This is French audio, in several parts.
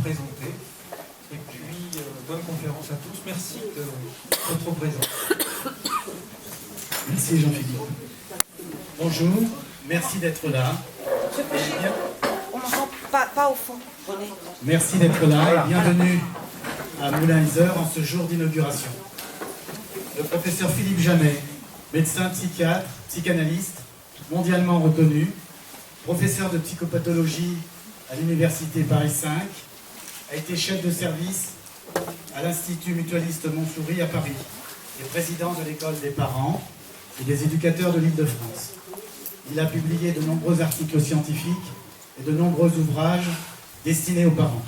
présenter. Et puis, bonne conférence à tous. Merci de votre présence. Merci Jean-Philippe. Bonjour, merci d'être là. On n'entend pas au fond. Merci d'être là et bienvenue à Moulin-Isère en ce jour d'inauguration. Le professeur Philippe Jamet, médecin psychiatre, psychanalyste, mondialement reconnu, professeur de psychopathologie à l'université Paris 5, a été chef de service à l'Institut mutualiste Montsouris à Paris et président de l'école des parents et des éducateurs de l'Île-de-France. Il a publié de nombreux articles scientifiques et de nombreux ouvrages destinés aux parents.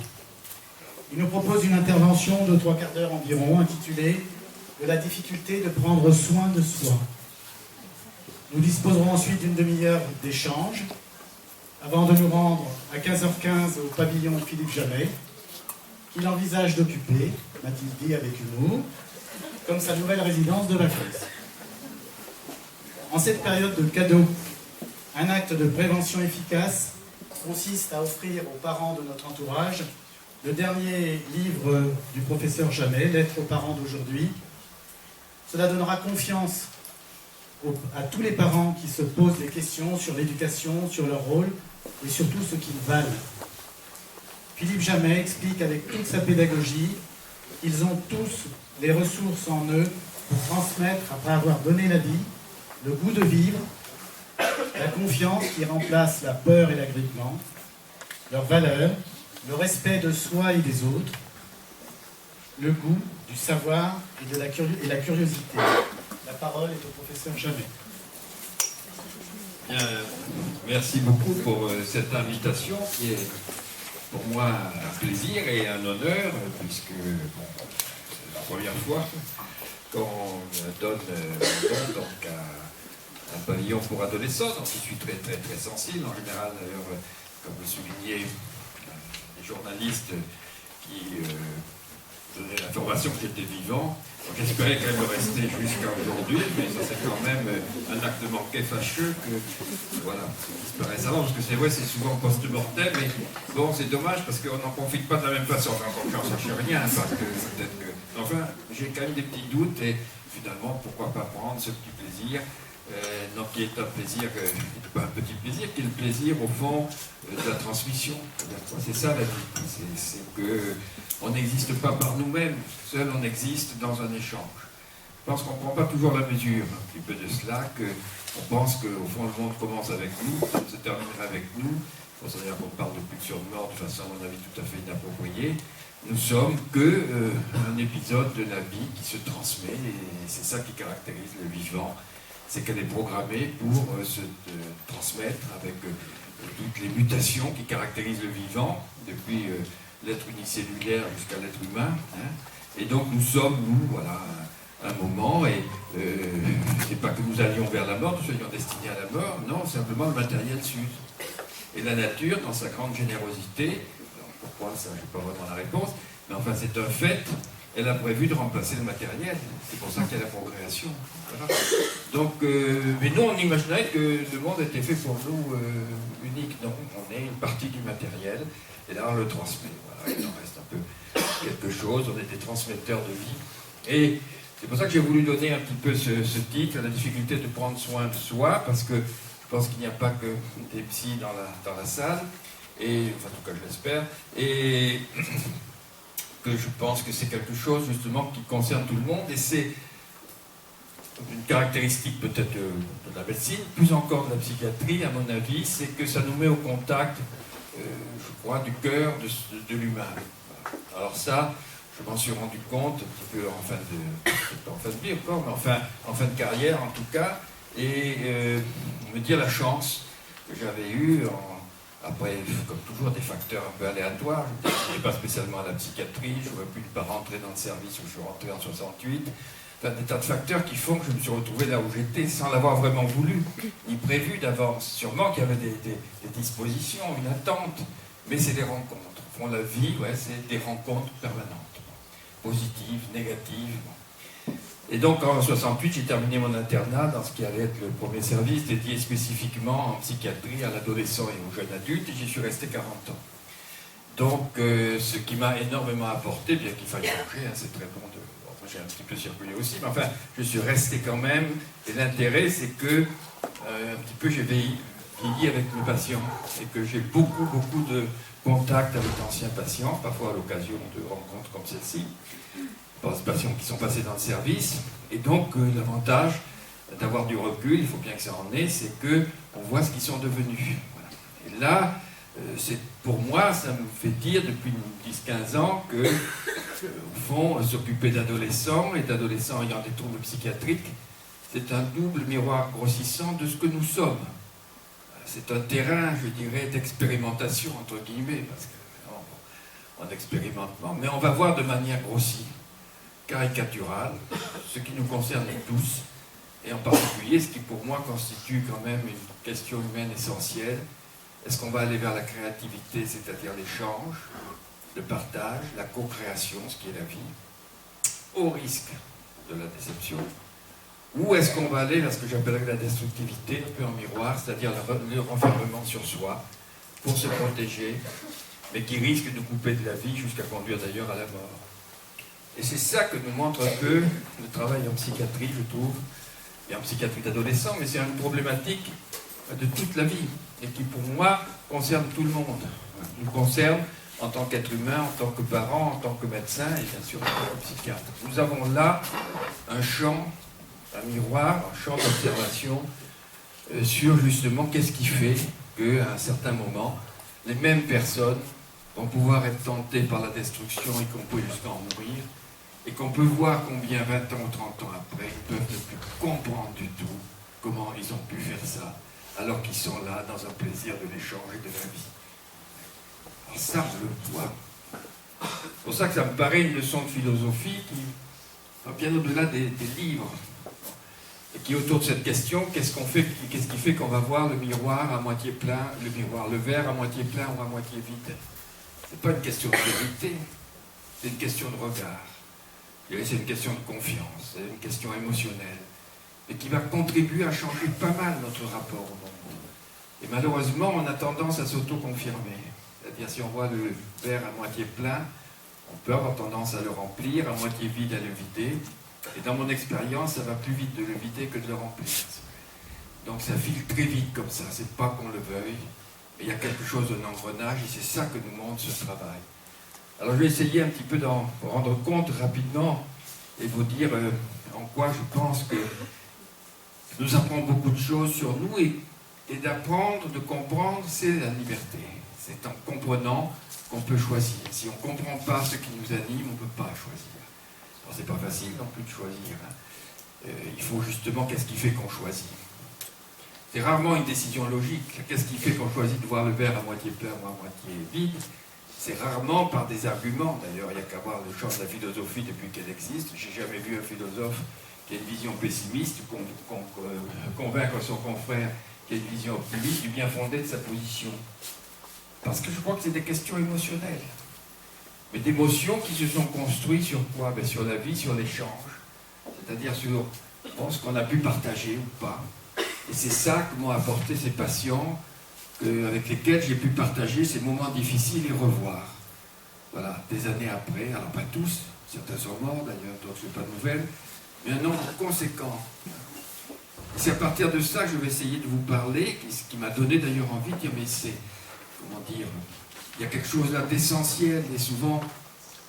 Il nous propose une intervention de 3 quarts d'heure environ intitulée « De la difficulté de prendre soin de soi ». Nous disposerons ensuite d'une demi-heure d'échange avant de nous rendre à 15h15 au pavillon Philippe Jamet, qu'il envisage d'occuper, m'a-t-il dit avec humour, comme sa nouvelle résidence de vacances. En cette période de cadeaux, un acte de prévention efficace consiste à offrir aux parents de notre entourage le dernier livre du professeur Jamet, Lettres aux parents d'aujourd'hui. Cela donnera confiance à tous les parents qui se posent des questions sur l'éducation, sur leur rôle et surtout ce qu'ils valent. Philippe Jamet explique avec toute sa pédagogie qu'ils ont tous les ressources en eux pour transmettre, après avoir donné la vie, le goût de vivre, la confiance qui remplace la peur et l'agrippement, leurs valeurs, le respect de soi et des autres, le goût du savoir et la curiosité. La parole est au professeur Jamet. Bien, merci beaucoup pour cette invitation qui est pour moi un plaisir et un honneur, puisque c'est la première fois qu'on donne donc un pavillon pour adolescents, donc je suis très sensible. En général, d'ailleurs, comme vous soulignez, les journalistes qui donnaient l'information que j'étais vivant, donc j'espérais qu'elle me restait jusqu'à aujourd'hui, mais ça c'est quand même un acte manqué fâcheux que, voilà, disparaît avant, parce que c'est vrai, c'est souvent post-mortem, mais bon, c'est dommage parce qu'on n'en profite pas de la même façon. Enfin, encore j'en sache rien, parce que peut-être que... Enfin, j'ai quand même des petits doutes, et finalement, pourquoi pas prendre ce petit plaisir, non, qui est un plaisir, pas un petit plaisir, qui est le plaisir, au fond, de la transmission. C'est ça la vie, c'est que on n'existe pas par nous-mêmes, seul on existe dans un échange. Je pense qu'on ne prend pas toujours la mesure un petit peu de cela, qu'on pense qu'au fond le monde commence avec nous, ça se terminera avec nous. Je pense d'ailleurs qu'on parle de pulsion de mort de façon à mon avis tout à fait inappropriée. Nous sommes un épisode de la vie qui se transmet, et c'est ça qui caractérise le vivant, c'est qu'elle est programmée pour se transmettre avec toutes les mutations qui caractérisent le vivant, depuis l'être unicellulaire jusqu'à l'être humain. Hein. Et donc nous sommes, nous, voilà, à un moment, et c'est pas que nous allions vers la mort, nous soyons destinés à la mort, non, simplement le matériel s'use. Et la nature, dans sa grande générosité, alors pourquoi ça, je n'ai pas vraiment la réponse, mais enfin c'est un fait, elle a prévu de remplacer le matériel. C'est pour ça qu'il y a la progression. Voilà. Donc, mais nous, on imaginait que le monde était fait pour nous unique. Non, on est une partie du matériel, et là on le transmet. Voilà, il en reste un peu quelque chose, on est des transmetteurs de vie. Et c'est pour ça que j'ai voulu donner un petit peu ce titre, la difficulté de prendre soin de soi, parce que je pense qu'il n'y a pas que des psys dans la salle, et, enfin, en tout cas je l'espère, et que je pense que c'est quelque chose justement qui concerne tout le monde, et c'est une caractéristique peut-être de la médecine, plus encore de la psychiatrie à mon avis, c'est que ça nous met au contact, je crois, du cœur de l'humain. Alors ça, je m'en suis rendu compte un petit peu en fin de vie encore, mais en fin de carrière en tout cas, et me dire la chance que j'avais eue après, comme toujours, des facteurs un peu aléatoires. Je n'étais pas spécialement à la psychiatrie, je n'aurais pu ne pas rentrer dans le service où je suis rentré en 68. Enfin, des tas de facteurs qui font que je me suis retrouvé là où j'étais sans l'avoir vraiment voulu, ni prévu d'avance. Sûrement qu'il y avait des dispositions, une attente, mais c'est des rencontres. Au fond, la vie, ouais, c'est des rencontres permanentes, positives, négatives. Et donc en 68, j'ai terminé mon internat dans ce qui allait être le premier service dédié spécifiquement en psychiatrie à l'adolescent et aux jeunes adultes, et j'y suis resté 40 ans. Donc, ce qui m'a énormément apporté, bien qu'il faille changer, hein, c'est très bon de... Enfin, j'ai un petit peu circulé aussi, mais enfin, je suis resté quand même. Et l'intérêt, c'est que, un petit peu, j'ai vieilli avec mes patients et que j'ai beaucoup de contacts avec d'anciens patients, parfois à l'occasion de rencontres comme celle-ci, des patients qui sont passés dans le service. Et donc, l'avantage d'avoir du recul, il faut bien que ça en ait, c'est qu'on voit ce qu'ils sont devenus. Voilà. Et là, pour moi, ça me fait dire depuis 10-15 ans que, au fond, s'occuper d'adolescents et d'adolescents ayant des troubles psychiatriques, c'est un double miroir grossissant de ce que nous sommes. C'est un terrain, je dirais, d'expérimentation, entre guillemets, parce qu'on expérimente, mais on va voir de manière grossie, caricaturale, ce qui nous concerne tous, et en particulier ce qui pour moi constitue quand même une question humaine essentielle. Est-ce qu'on va aller vers la créativité, c'est-à-dire l'échange, le partage, la co-création, ce qui est la vie, au risque de la déception? Ou est-ce qu'on va aller vers ce que j'appellerais la destructivité, un peu en miroir, c'est-à-dire le renfermement sur soi, pour se protéger, mais qui risque de couper de la vie jusqu'à conduire d'ailleurs à la mort? Et c'est ça que nous montre un peu le travail en psychiatrie, je trouve, et en psychiatrie d'adolescents, mais c'est une problématique de toute la vie, et qui pour moi concerne tout le monde. Nous concerne en tant qu'être humain, en tant que parent, en tant que médecin, et bien sûr en tant que psychiatre. Nous avons là un champ, un miroir, un champ d'observation sur justement qu'est-ce qui fait qu'à un certain moment, les mêmes personnes vont pouvoir être tentées par la destruction et qu'on peut jusqu'à en mourir, et qu'on peut voir combien 20 ans ou 30 ans après, ils peuvent ne plus comprendre du tout comment ils ont pu faire ça, alors qu'ils sont là dans un plaisir de l'échange et de la vie. Alors ça, on le voit. C'est pour ça que ça me paraît une leçon de philosophie qui va bien au-delà des livres. Et qui est autour de cette question, qu'est-ce qui fait qu'on va voir le miroir à moitié plein, le verre à moitié plein ou à moitié vide? C'est pas une question de vérité, c'est une question de regard. C'est une question de confiance, c'est une question émotionnelle, et qui va contribuer à changer pas mal notre rapport au monde. Et malheureusement, on a tendance à s'auto-confirmer. C'est-à-dire, si on voit le verre à moitié plein, on peut avoir tendance à le remplir, à moitié vide à le vider. Et dans mon expérience, ça va plus vite de le vider que de le remplir. Donc ça file très vite comme ça, c'est pas qu'on le veuille, mais il y a quelque chose d'un engrenage, et c'est ça que nous montre ce travail. Alors je vais essayer un petit peu d'en rendre compte rapidement, et vous dire en quoi je pense que nous apprend beaucoup de choses sur nous, et d'apprendre, de comprendre, c'est la liberté. C'est en comprenant qu'on peut choisir. Si on ne comprend pas ce qui nous anime, on ne peut pas choisir. Alors c'est pas facile non plus de choisir. Hein. Il faut justement, qu'est-ce qui fait qu'on choisit? C'est rarement une décision logique. Qu'est-ce qui fait qu'on choisit de voir le verre à moitié plein ou à moitié vide? C'est rarement par des arguments. D'ailleurs, il n'y a qu'à voir le champ de la philosophie depuis qu'elle existe. J'ai jamais vu un philosophe qui a une vision pessimiste, convaincre son confrère qui a une vision optimiste du bien fondé de sa position. Parce que je crois que c'est des questions émotionnelles. Mais d'émotions qui se sont construites sur quoi? Ben sur la vie, sur l'échange. C'est-à-dire sur ce qu'on a pu partager ou pas. Et c'est ça que m'ont apporté ces patients avec lesquels j'ai pu partager ces moments difficiles et revoir. Voilà, des années après, alors pas tous, certains sont morts d'ailleurs, d'autres je n'ai pas de nouvelles, mais un nombre conséquent. Et c'est à partir de ça que je vais essayer de vous parler, ce qui m'a donné d'ailleurs envie de dire, mais c'est, comment dire, il y a quelque chose là d'essentiel, et souvent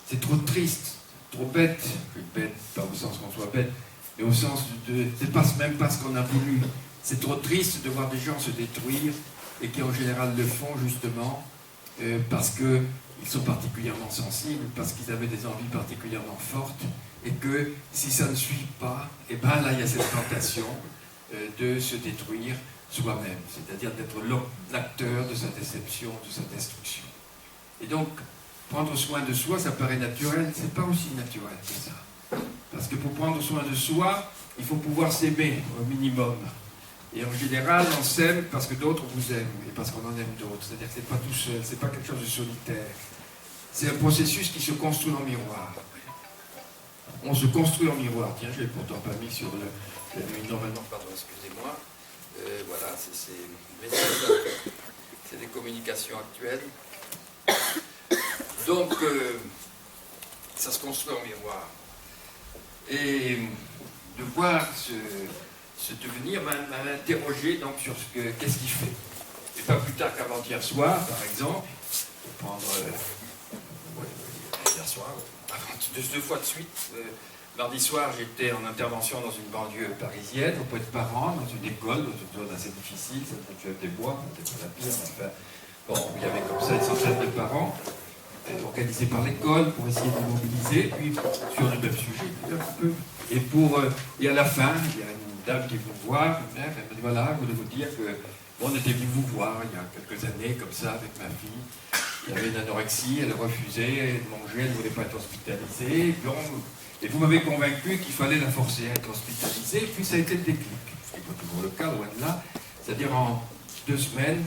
c'est trop triste, trop bête, bête, pas au sens qu'on soit bête, mais au sens de dépasse même pas ce qu'on a voulu. C'est trop triste de voir des gens se détruire, et qui en général le font justement parce qu'ils sont particulièrement sensibles, parce qu'ils avaient des envies particulièrement fortes, et que si ça ne suit pas, et ben là il y a cette tentation de se détruire soi-même, c'est-à-dire d'être l'acteur de sa déception, de sa destruction. Et donc, prendre soin de soi, ça paraît naturel, c'est pas aussi naturel que ça. Parce que pour prendre soin de soi, il faut pouvoir s'aimer au minimum. Et en général, on s'aime parce que d'autres vous aiment, et parce qu'on en aime d'autres. C'est-à-dire que c'est pas tout seul, c'est pas quelque chose de solitaire. C'est un processus qui se construit en miroir. On se construit en miroir. Tiens, je l'ai pourtant pas mis sur le normalement, pardon, excusez-moi. Voilà, c'est des communications actuelles. Donc, ça se construit en miroir. Et de voir ce devenir m'a interrogé donc, sur qu'est-ce qu'il fait. Et pas plus tard qu'avant-hier soir, par exemple, pour prendre hier soir, deux fois de suite, mardi soir, j'étais en intervention dans une banlieue parisienne, auprès de parents, dans une école, dans une zone assez difficile, celle de Tueuf des Bois, peut-être la pire, enfin, bon, il y avait comme ça une centaine de parents, organisés par l'école pour essayer de mobiliser, puis sur le même sujet, un peu. Et à la fin, il y a une dame qui est venue me voir, une mère, elle me dit voilà, je voulais vous dire que bon, on était venu vous voir il y a quelques années, comme ça, avec ma fille. Il y avait une anorexie, elle refusait de manger, elle ne voulait pas être hospitalisée. Et vous m'avez convaincu qu'il fallait la forcer à être hospitalisée, et puis ça a été le déclic. Ce n'est pas toujours le cas, loin de là. C'est-à-dire en 2 semaines,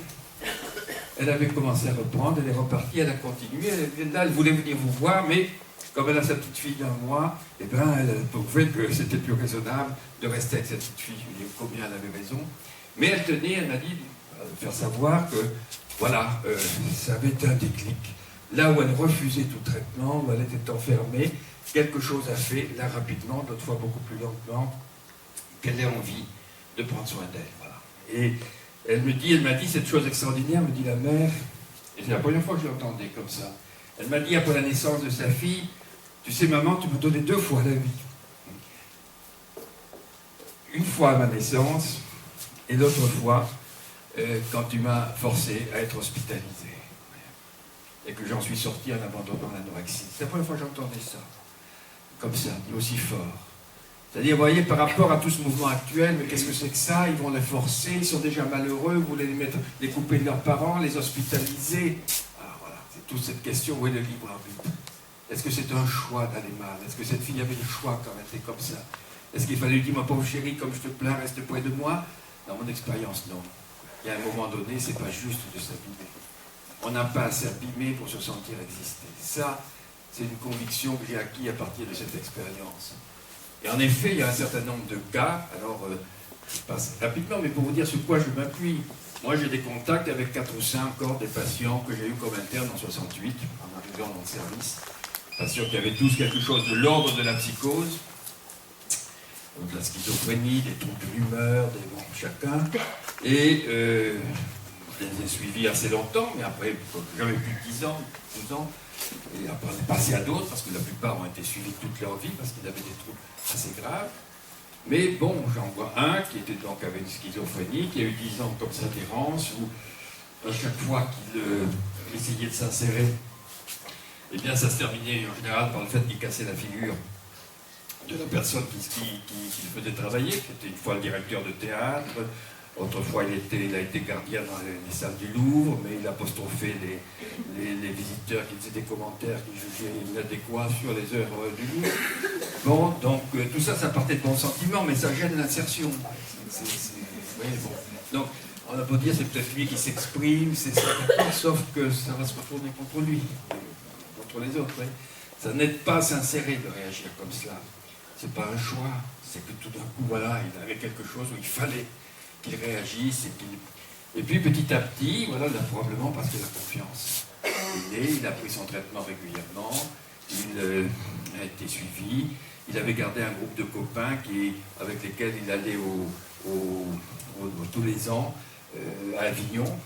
elle avait commencé à reprendre, elle est repartie, elle a continué. Elle voulait venir vous voir, mais comme elle a sa petite fille d'un mois, eh ben, elle a trouvé que c'était plus raisonnable de rester avec cette petite fille. Je lui ai dit combien elle avait raison. Mais elle tenait, elle m'a dit, de faire savoir que, voilà, ça avait été un déclic. Là où elle refusait tout traitement, où elle était enfermée, quelque chose a fait, là rapidement, d'autres fois beaucoup plus lentement, qu'elle ait envie de prendre soin d'elle. Voilà. Et elle m'a dit cette chose extraordinaire, me dit la mère, et c'est la première fois que je l'entendais comme ça. Elle m'a dit après la naissance de sa fille, tu sais maman, tu m'as donné 2 fois la vie. Une fois à ma naissance, et l'autre fois, quand tu m'as forcé à être hospitalisé. Et que j'en suis sorti en abandonnant l'anorexie. C'est la première fois que j'entendais ça. Comme ça, dit aussi fort. C'est-à-dire, vous voyez, par rapport à tout ce mouvement actuel, mais qu'est-ce que c'est que ça? Ils vont les forcer, ils sont déjà malheureux, vous voulez les couper de leurs parents, les hospitaliser. Alors voilà, c'est toute cette question, où est le libre arbitre? Est-ce que c'est un choix d'aller mal? Est-ce que cette fille avait le choix quand elle était comme ça? Est-ce qu'il fallait lui dire, ma pauvre chérie, comme je te plains, reste près de moi? Dans mon expérience, non. Il y a un moment donné, c'est pas juste de s'abîmer. On n'a pas à s'abîmer pour se sentir exister. Ça, c'est une conviction que j'ai acquise à partir de cette expérience. Et en effet, il y a un certain nombre de cas, alors je passe rapidement, mais pour vous dire sur quoi je m'appuie. Moi, j'ai des contacts avec 4 ou 5 encore des patients que j'ai eu comme interne en 68, en arrivant dans le service. Patients qui avaient tous quelque chose de l'ordre de la psychose, de la schizophrénie, des troubles de l'humeur, des bon, chacun. Et je les ai suivis assez longtemps, mais après, j'avais plus de 10 ans, 12 ans. Et après, on est passé à d'autres, parce que la plupart ont été suivis toute leur vie, parce qu'ils avaient des troubles assez graves. Mais bon, j'en vois un qui était donc avec une schizophrénie, qui a eu 10 ans comme ça d'errance, où à chaque fois qu'il essayait de s'insérer, eh bien ça se terminait en général par le fait qu'il cassait la figure de la personne qui le faisait travailler, qui était une fois le directeur de théâtre. Autrefois, il a été gardien dans les salles du Louvre, mais il apostrophait les visiteurs qui faisaient des commentaires qu'il jugeait inadéquats sur les œuvres du Louvre. Bon, donc tout ça, ça partait de bons sentiments, mais ça gêne l'insertion. Oui, bon. Donc, on a beau dire, c'est peut-être lui qui s'exprime, c'est ça, sauf que ça va se retourner contre lui, contre les autres. Oui. Ça n'aide pas à s'insérer de réagir comme cela. C'est pas un choix, c'est que tout d'un coup, voilà, il avait quelque chose où il fallait qu'il réagisse et puis petit à petit, voilà, probablement parce qu'il a confiance. Il est né, il a pris son traitement régulièrement, il a été suivi, il avait gardé un groupe de copains avec lesquels il allait tous les ans à Avignon,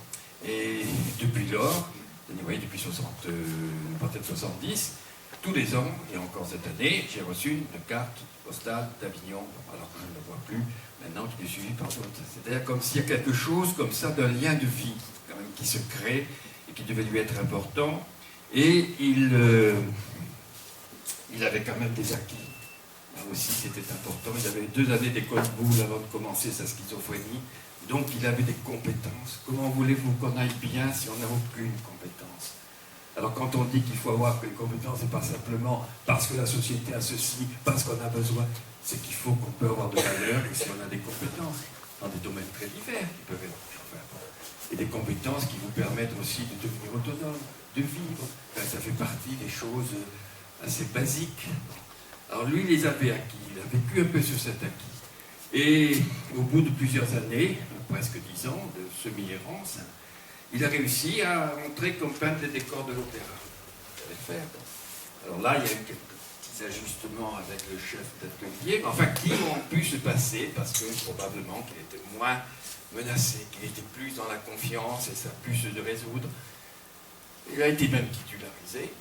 et depuis lors, vous voyez, depuis peut-être 70, tous les ans, et encore cette année, j'ai reçu une carte postale d'Avignon, alors que je ne la vois plus, maintenant qu'il est suivi par d'autres. C'est-à-dire comme s'il y a quelque chose comme ça d'un lien de vie quand même, qui se crée et qui devait lui être important. Et il avait quand même des acquis. Là aussi, c'était important. Il avait 2 années d'école boule avant de commencer sa schizophrénie. Donc, il avait des compétences. Comment voulez-vous qu'on aille bien si on n'a aucune compétence? Alors, quand on dit qu'il faut avoir une compétence, c'est pas simplement parce que la société a ceci, parce qu'on a besoin. C'est qu'il faut qu'on peut avoir de valeur et si on a des compétences dans des domaines très divers qui peuvent être, et des compétences qui vous permettent aussi de devenir autonome, de vivre. Ben, ça fait partie des choses assez basiques. Alors lui, il les avait acquis, il a vécu un peu sur cet acquis. Et au bout de plusieurs années, presque 10 ans de semi-errance, il a réussi à rentrer comme peintre des décors de l'opéra. fallait faire. Alors là, il y a eu quelques petits ajustements avec le chef d'atelier, enfin qui ont pu se passer parce que probablement qu'il était moins menacé, qu'il était plus dans la confiance et ça a pu se résoudre. Il a été même titularisé,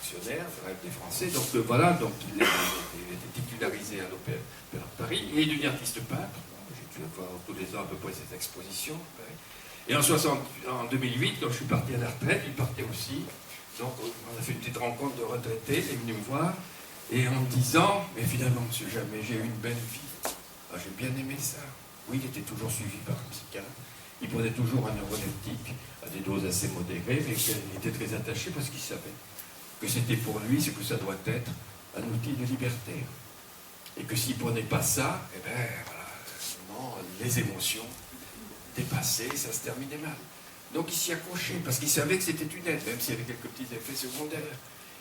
fonctionnaire, rêve des Français, donc voilà, donc il a été titularisé à l'Opéra de Paris. Il est devenu artiste peintre, j'ai dû avoir tous les ans à peu près cette exposition. Et en 2008, quand je suis parti à la retraite, il partait aussi. Donc on a fait une petite rencontre de retraités, il est venu me voir, et en me disant, mais finalement, monsieur Jamet, j'ai eu une belle vie. Ah, j'ai bien aimé ça. Oui, il était toujours suivi par un psychiatre. Il prenait toujours un neuroleptique à des doses assez modérées, mais il était très attaché parce qu'il savait que c'était pour lui ce que ça doit être, un outil de liberté. Et que s'il ne prenait pas ça, eh bien, voilà, non, les émotions dépassées, ça se terminait mal. Donc il s'y accrochait, parce qu'il savait que c'était une aide, même s'il y avait quelques petits effets secondaires.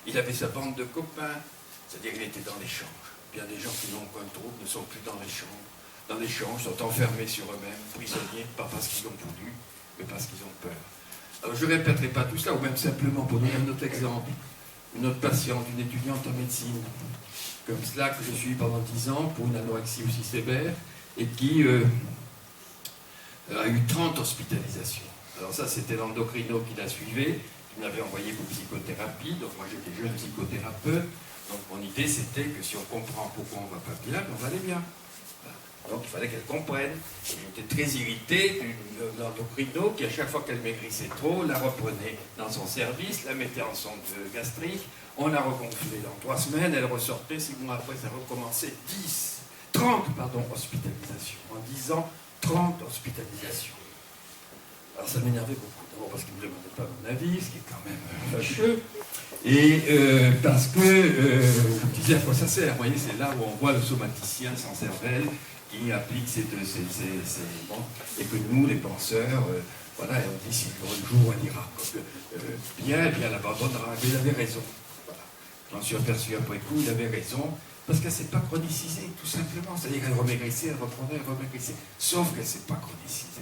Il avait sa bande de copains, c'est-à-dire qu'il était dans l'échange. Bien des gens qui n'ont aucun trouble ne sont plus dans l'échange. Dans l'échange, sont enfermés sur eux-mêmes, prisonniers, pas parce qu'ils ont voulu, mais parce qu'ils ont peur. Alors je ne répéterai pas tout cela, ou même simplement pour donner un autre exemple. Une autre patiente, une étudiante en médecine, comme cela que je suis pendant 10 ans pour une anorexie aussi sévère, et qui a eu 30 hospitalisations. Alors ça, c'était l'endocrino qui la suivait, qui m'avait envoyé pour psychothérapie, donc moi j'étais jeune psychothérapeute, donc mon idée c'était que si on comprend pourquoi on ne va pas bien, on va aller bien. Donc il fallait qu'elle comprenne. J'étais très irrité d'une endocrino qui, à chaque fois qu'elle maigrissait trop, la reprenait dans son service, la mettait en sonde gastrique, on la regonflait dans 3 semaines, elle ressortait, 6 mois après, ça recommençait 30 hospitalisations. En 10 ans, 30 hospitalisations. Alors ça m'énervait beaucoup, d'abord parce qu'il ne me demandait pas mon avis, ce qui est quand même fâcheux, et parce que je me disais à quoi ça sert. Vous voyez, c'est là où on voit le somaticien sans cervelle qui applique bon, et que nous, les penseurs, voilà, et on dit si le jour elle ira bien, bien l'abandonnera. Mais il avait raison. Voilà. J'en suis aperçu après coup, il avait raison, parce qu'elle ne s'est pas chronicisée, tout simplement. C'est-à-dire qu'elle remaigrissait, elle reprenait, elle remaigrissait. Sauf qu'elle ne s'est pas chronicisée.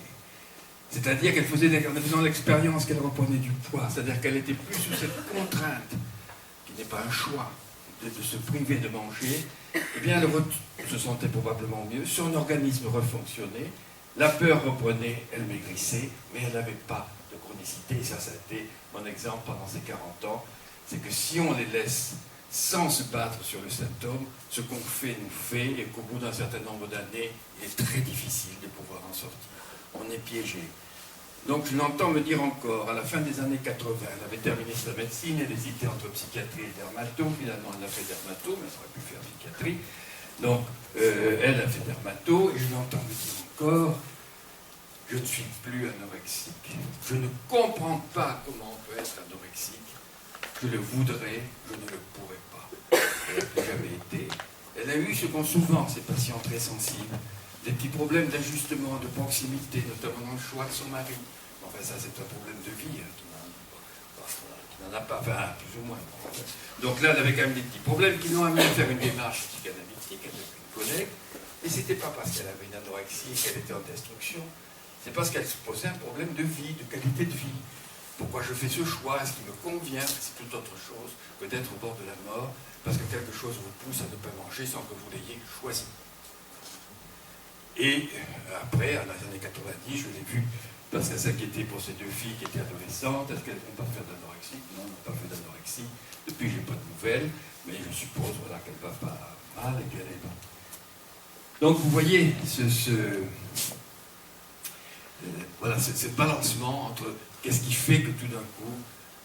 C'est-à-dire qu'elle faisait, en faisant l'expérience qu'elle reprenait du poids, c'est-à-dire qu'elle était plus sous cette contrainte, qui n'est pas un choix, de se priver de manger, eh bien elle se sentait probablement mieux, son organisme refonctionnait, la peur reprenait, elle maigrissait, mais elle n'avait pas de chronicité, et ça a été mon exemple pendant ces 40 ans, c'est que si on les laisse sans se battre sur le symptôme, ce qu'on fait nous fait, et qu'au bout d'un certain nombre d'années, il est très difficile de pouvoir en sortir. On est piégé. Donc je l'entends me dire encore, à la fin des années 80, elle avait terminé sa médecine, elle hésitait entre psychiatrie et dermato, finalement elle a fait dermato, mais elle aurait pu faire psychiatrie. Donc elle a fait dermato, et je l'entends me dire encore, je ne suis plus anorexique. Je ne comprends pas comment on peut être anorexique. Je le voudrais, je ne le pourrais pas. Elle n'a plus jamais été. Elle a eu ce qu'ont souvent ces patients très sensibles, des petits problèmes d'ajustement, de proximité, notamment dans le choix de son mari. Enfin, ça, c'est un problème de vie qui n'en a pas, enfin, plus ou moins. Donc là, elle avait quand même des petits problèmes qui l'ont amené à faire une démarche psychanalytique avec une collègue. Et ce n'était pas parce qu'elle avait une anorexie et qu'elle était en destruction, c'est parce qu'elle se posait un problème de vie, de qualité de vie. Pourquoi je fais ce choix? Est-ce qu'il me convient? C'est tout autre chose que d'être au bord de la mort, parce que quelque chose vous pousse à ne pas manger sans que vous l'ayez choisi. Et après, dans les années 90, je l'ai vu, parce qu'elle s'inquiétait pour ces 2 filles qui étaient adolescentes. Est-ce qu'elles vont pas faire d'anorexie? Non, elles n'ont pas fait d'anorexie. Depuis, je n'ai pas de nouvelles, mais je suppose voilà, qu'elle ne va pas mal et qu'elle est bonne. Donc, vous voyez voilà, ce balancement entre qu'est-ce qui fait que tout d'un coup,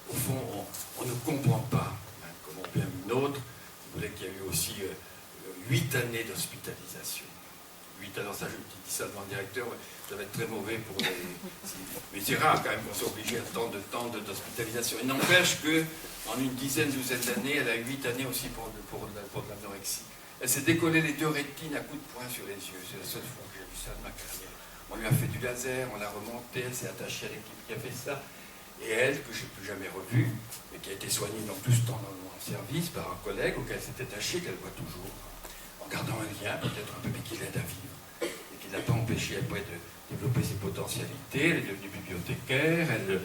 au fond, on ne comprend pas, hein, comme on vient une autre. Vous voulez qu'il y a eu aussi 8 années d'hospitalisation. 8 ans, ça je dis ça devant le directeur, ça va être très mauvais pour les... Mais c'est rare quand même qu'on soit obligé à tant d'hospitalisation. Il n'empêche qu'en une dizaine, douzaine d'années, elle a eu 8 années aussi pour de l'anorexie. Elle s'est décollée les 2 rétines à coups de poing sur les yeux. C'est la seule fois que j'ai vu ça de ma carrière. On lui a fait du laser, on l'a remontée, elle s'est attachée à l'équipe qui a fait ça. Et elle, que je n'ai plus jamais revue, mais qui a été soignée dans tout ce temps dans mon service par un collègue auquel elle s'est attachée, qu'elle voit toujours, en gardant un lien, peut-être un peu, mais qui l'aide à vivre. Et qui n'a pas empêché après de développer ses potentialités. Elle est devenue bibliothécaire, elle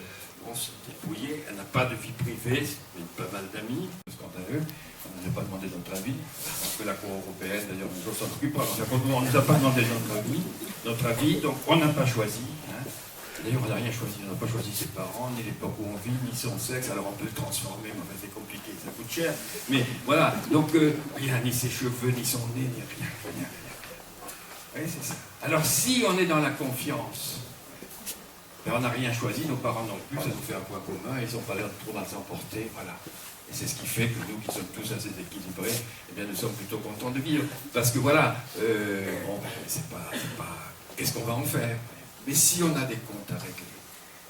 on se débrouiller. Elle n'a pas de vie privée, mais pas mal d'amis, scandaleux. On ne nous a pas demandé notre avis. Alors que la Cour européenne, d'ailleurs, nous s'en occupe pas. On ne nous a pas demandé notre avis, donc on n'a pas choisi. Hein. D'ailleurs, on n'a rien choisi. On n'a pas choisi ses parents, ni l'époque où on vit, ni son sexe. Alors on peut le transformer, mais enfin, c'est compliqué, ça coûte cher. Mais voilà, donc rien, ni ses cheveux, ni son nez, ni rien. Oui, c'est ça. Alors si on est dans la confiance, ben, on n'a rien choisi, nos parents non plus, ça nous fait un point commun, ils n'ont pas l'air de trop mal s'emporter, voilà. Et c'est ce qui fait que nous, qui sommes tous assez équilibrés, eh bien, nous sommes plutôt contents de vivre. Parce que voilà, bon, ben, c'est pas... Qu'est-ce qu'on va en faire? Mais si on a des comptes à régler,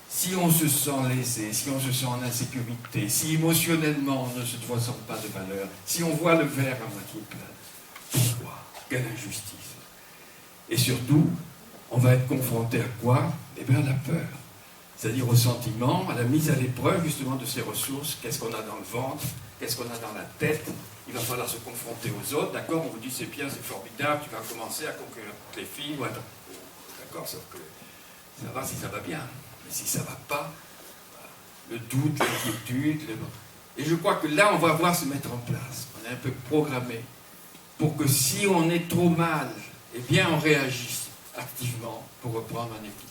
si on se sent lésé, si on se sent en insécurité, si émotionnellement on ne se sent pas de valeur, si on voit le verre à moitié plein, pourquoi? Quelle injustice! Et surtout, on va être confronté à quoi? Eh bien, à la peur. C'est-à-dire au sentiment, à la mise à l'épreuve justement de ces ressources. Qu'est-ce qu'on a dans le ventre? Qu'est-ce qu'on a dans la tête? Il va falloir se confronter aux autres. D'accord, on vous dit c'est bien, c'est formidable, tu vas commencer à conquérir toutes les filles. Ouais, d'accord, sauf que ça va si ça va bien. Mais si ça ne va pas, le doute, l'inquiétude. Et je crois que là, on va voir se mettre en place. On est un peu programmé pour que si on est trop mal, eh bien, on réagisse activement pour reprendre un équilibre.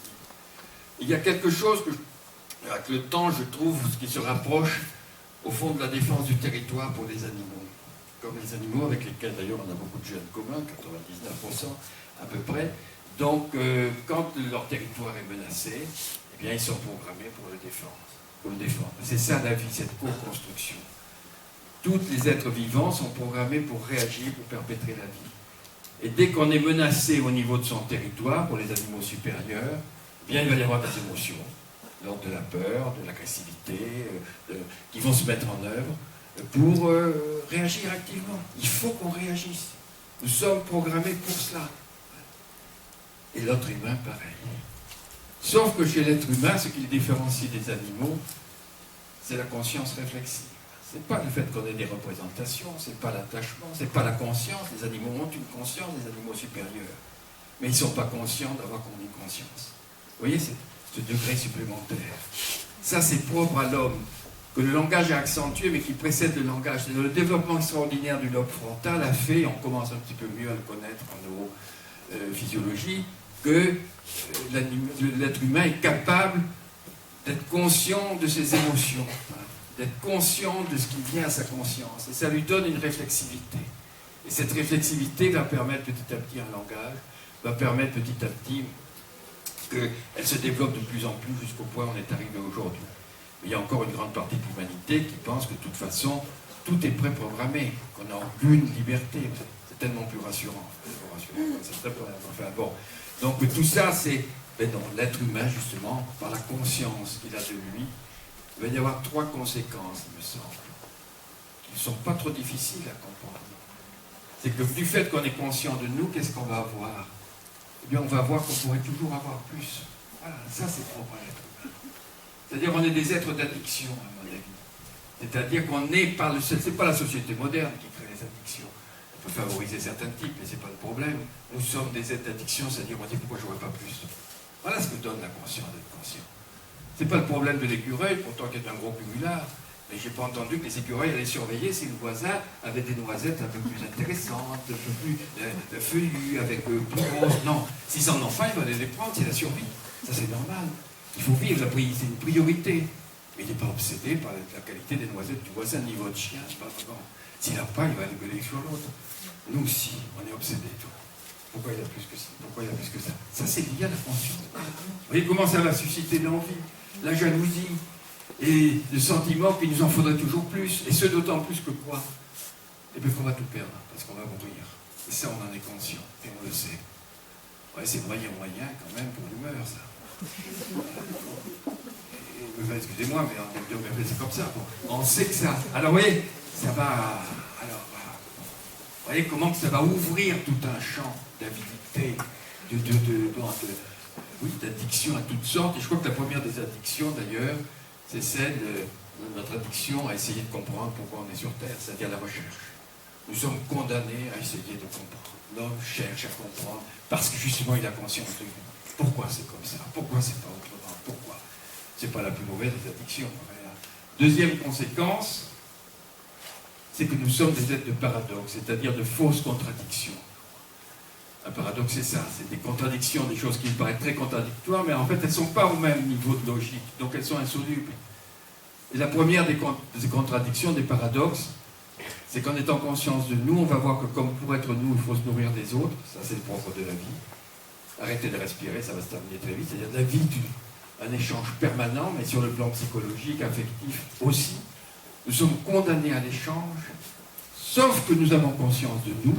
Il y a quelque chose que, avec le temps, je trouve, qui se rapproche, au fond, de la défense du territoire pour les animaux. Comme les animaux avec lesquels, d'ailleurs, on a beaucoup de gènes communs, 99% à peu près. Donc, quand leur territoire est menacé, eh bien, ils sont programmés pour le défendre. C'est ça la vie, cette co-construction. Tous les êtres vivants sont programmés pour réagir, pour perpétrer la vie. Et dès qu'on est menacé au niveau de son territoire, pour les animaux supérieurs, eh bien, il va y avoir des émotions, l'ordre de la peur, de l'agressivité, qui vont se mettre en œuvre pour réagir activement. Il faut qu'on réagisse. Nous sommes programmés pour cela. Et l'être humain, pareil. Sauf que chez l'être humain, ce qui le différencie des animaux, c'est la conscience réflexive. C'est pas le fait qu'on ait des représentations, c'est pas l'attachement, c'est pas la conscience. Les animaux ont une conscience, les animaux supérieurs. Mais ils ne sont pas conscients d'avoir qu'on ait conscience. Vous voyez, c'est ce degré supplémentaire. Ça, c'est propre à l'homme, que le langage a accentué, mais qui précède le langage. Le développement extraordinaire du lobe frontal a fait, on commence un petit peu mieux à le connaître en neurophysiologie, que l'être humain est capable d'être conscient de ses émotions, d'être conscient de ce qui vient à sa conscience. Et ça lui donne une réflexivité. Et cette réflexivité va permettre petit à petit un langage, va permettre petit à petit qu'elle se développe de plus en plus jusqu'au point où on est arrivé aujourd'hui. Mais il y a encore une grande partie de l'humanité qui pense que de toute façon, tout est préprogrammé, qu'on n'a aucune liberté. C'est tellement plus rassurant. C'est très enfin, bon. Donc tout ça, c'est l'être humain, justement, par la conscience qu'il a de lui, il va y avoir 3 conséquences, il me semble, qui ne sont pas trop difficiles à comprendre. C'est que du fait qu'on est conscient de nous, qu'est-ce qu'on va avoir? Eh bien, on va voir qu'on pourrait toujours avoir plus. Voilà, ça c'est propre à l'être humain. C'est-à-dire qu'on est des êtres d'addiction, à mon avis. C'est-à-dire qu'on n'est pas c'est pas la société moderne qui crée les addictions. On peut favoriser certains types, mais ce n'est pas le problème. Nous sommes des êtres d'addiction, c'est-à-dire on dit pourquoi je n'aurais pas plus. Voilà ce que donne la conscience d'être conscient. Ce n'est pas le problème de l'écureuil, pourtant qui est un gros cumulard. Mais je n'ai pas entendu que les écureuils allaient surveiller si le voisin avait des noisettes un peu plus intéressantes, un peu plus feuillues, avec plus grosses. Non, s'ils en ont faim, il va aller les prendre, c'est la survie. Ça c'est normal. Il faut vivre, c'est une priorité. Mais il n'est pas obsédé par la qualité des noisettes du voisin, ni votre chien, je ne sais pas comment. S'il n'a pas, il va gueuler sur l'autre. Nous aussi, on est obsédés, toi. Pourquoi il a plus que ça? Pourquoi il a plus que ça? Ça, c'est lié à la conscience. Vous voyez comment ça va susciter l'envie, la jalousie, et le sentiment qu'il nous en faudrait toujours plus. Et ce, d'autant plus que quoi? Eh bien, qu'on va tout perdre, parce qu'on va mourir. Et ça, on en est conscient, et on le sait. Ouais, c'est moyen quand même pour l'humeur, ça. Excusez-moi, mais c'est comme ça. Bon. On sait que ça. Alors, vous voyez, ça va. Alors, vous voyez comment ça va ouvrir tout un champ d'avidité, d'addiction à toutes sortes. Et je crois que la première des addictions, d'ailleurs, c'est celle de notre addiction à essayer de comprendre pourquoi on est sur Terre, c'est-à-dire la recherche. Nous sommes condamnés à essayer de comprendre. L'homme cherche à comprendre parce que justement il a conscience de lui. Pourquoi c'est comme ça? Pourquoi c'est pas autrement? Pourquoi? c'est pas la plus mauvaise des addictions. Deuxième conséquence, c'est que nous sommes des êtres de paradoxe, c'est-à-dire de fausses contradictions. Un paradoxe, c'est ça, c'est des contradictions, des choses qui me paraissent très contradictoires, mais en fait, elles ne sont pas au même niveau de logique, donc elles sont insolubles. Et la première des contradictions, des paradoxes, c'est qu'en étant conscience de nous, on va voir que comme pour être nous, il faut se nourrir des autres, ça c'est le propre de la vie. Arrêtez de respirer, ça va se terminer très vite, c'est-à-dire la vie, un échange permanent, mais sur le plan psychologique, affectif aussi. Nous sommes condamnés à l'échange, sauf que nous avons conscience de nous,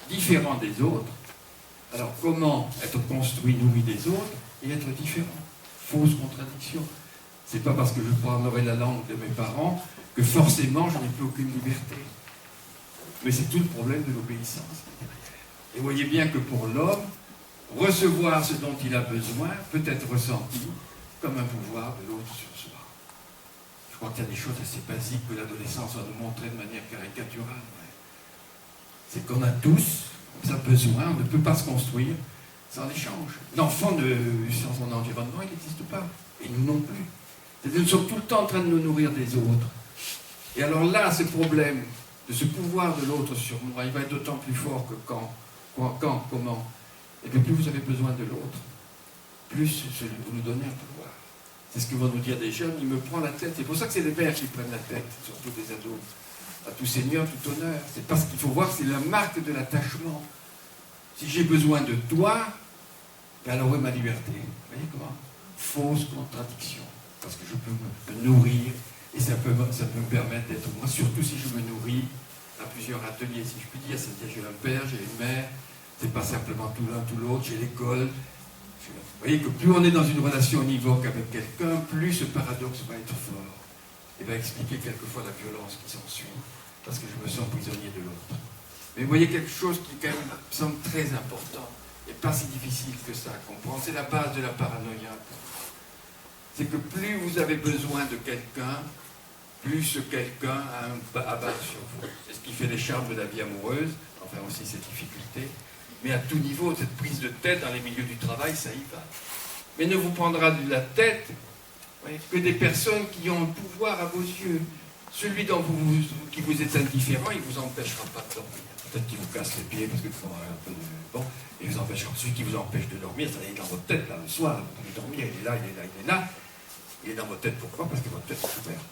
différents des autres. Alors comment être construit, nourri des autres, et être différent? Fausse contradiction. C'est pas parce que je parlerai la langue de mes parents que forcément je n'ai plus aucune liberté. Mais c'est tout le problème de l'obéissance. Et voyez bien que pour l'homme, recevoir ce dont il a besoin peut être ressenti comme un pouvoir de l'autre sur soi. Je crois qu'il y a des choses assez basiques que l'adolescence va nous montrer de manière caricaturale. C'est qu'on a tous ça besoin, on ne peut pas se construire sans échange. L'enfant, sans son environnement, il n'existe pas. Et nous non plus. C'est-à-dire, nous sommes tout le temps en train de nous nourrir des autres. Et alors là, ce problème de ce pouvoir de l'autre sur moi, il va être d'autant plus fort que comment. Et que plus vous avez besoin de l'autre, plus vous nous donnez un pouvoir. C'est ce que vont nous dire des jeunes, il me prend la tête. C'est pour ça que c'est les pères qui prennent la tête, surtout des ados. À tout seigneur, tout honneur. C'est parce qu'il faut voir que c'est la marque de l'attachement. Si j'ai besoin de toi, ben alors où est ma liberté? Vous voyez comment? Fausse contradiction. Parce que je peux me nourrir et ça peut me permettre d'être moi, surtout si je me nourris à plusieurs ateliers, si je puis dire. C'est-à-dire j'ai un père, j'ai une mère, c'est pas simplement tout l'un, tout l'autre, j'ai l'école. Vous voyez que plus on est dans une relation univoque avec quelqu'un, plus ce paradoxe va être fort et va expliquer quelquefois la violence qui s'ensuit, parce que je me sens prisonnier de l'autre. Mais vous voyez quelque chose qui quand même me semble très important, et pas si difficile que ça à comprendre, c'est la base de la paranoïa. C'est que plus vous avez besoin de quelqu'un, plus ce quelqu'un a un abat sur vous. C'est ce qui fait les charmes de la vie amoureuse, enfin aussi ses difficultés. Mais à tout niveau, cette prise de tête dans les milieux du travail, ça y va. Mais ne vous prendra de la tête que des personnes qui ont un pouvoir à vos yeux. Celui qui vous est indifférent, il ne vous empêchera pas de dormir. Peut-être qu'il vous casse les pieds parce que vous avez un peu de... Bon, il vous empêchera. Celui qui vous empêche de dormir, ça est dans votre tête, là, le soir, vous pouvez dormir, il est là, il est là, il est là. Il est dans votre tête, pourquoi? Parce que votre tête est ouverte.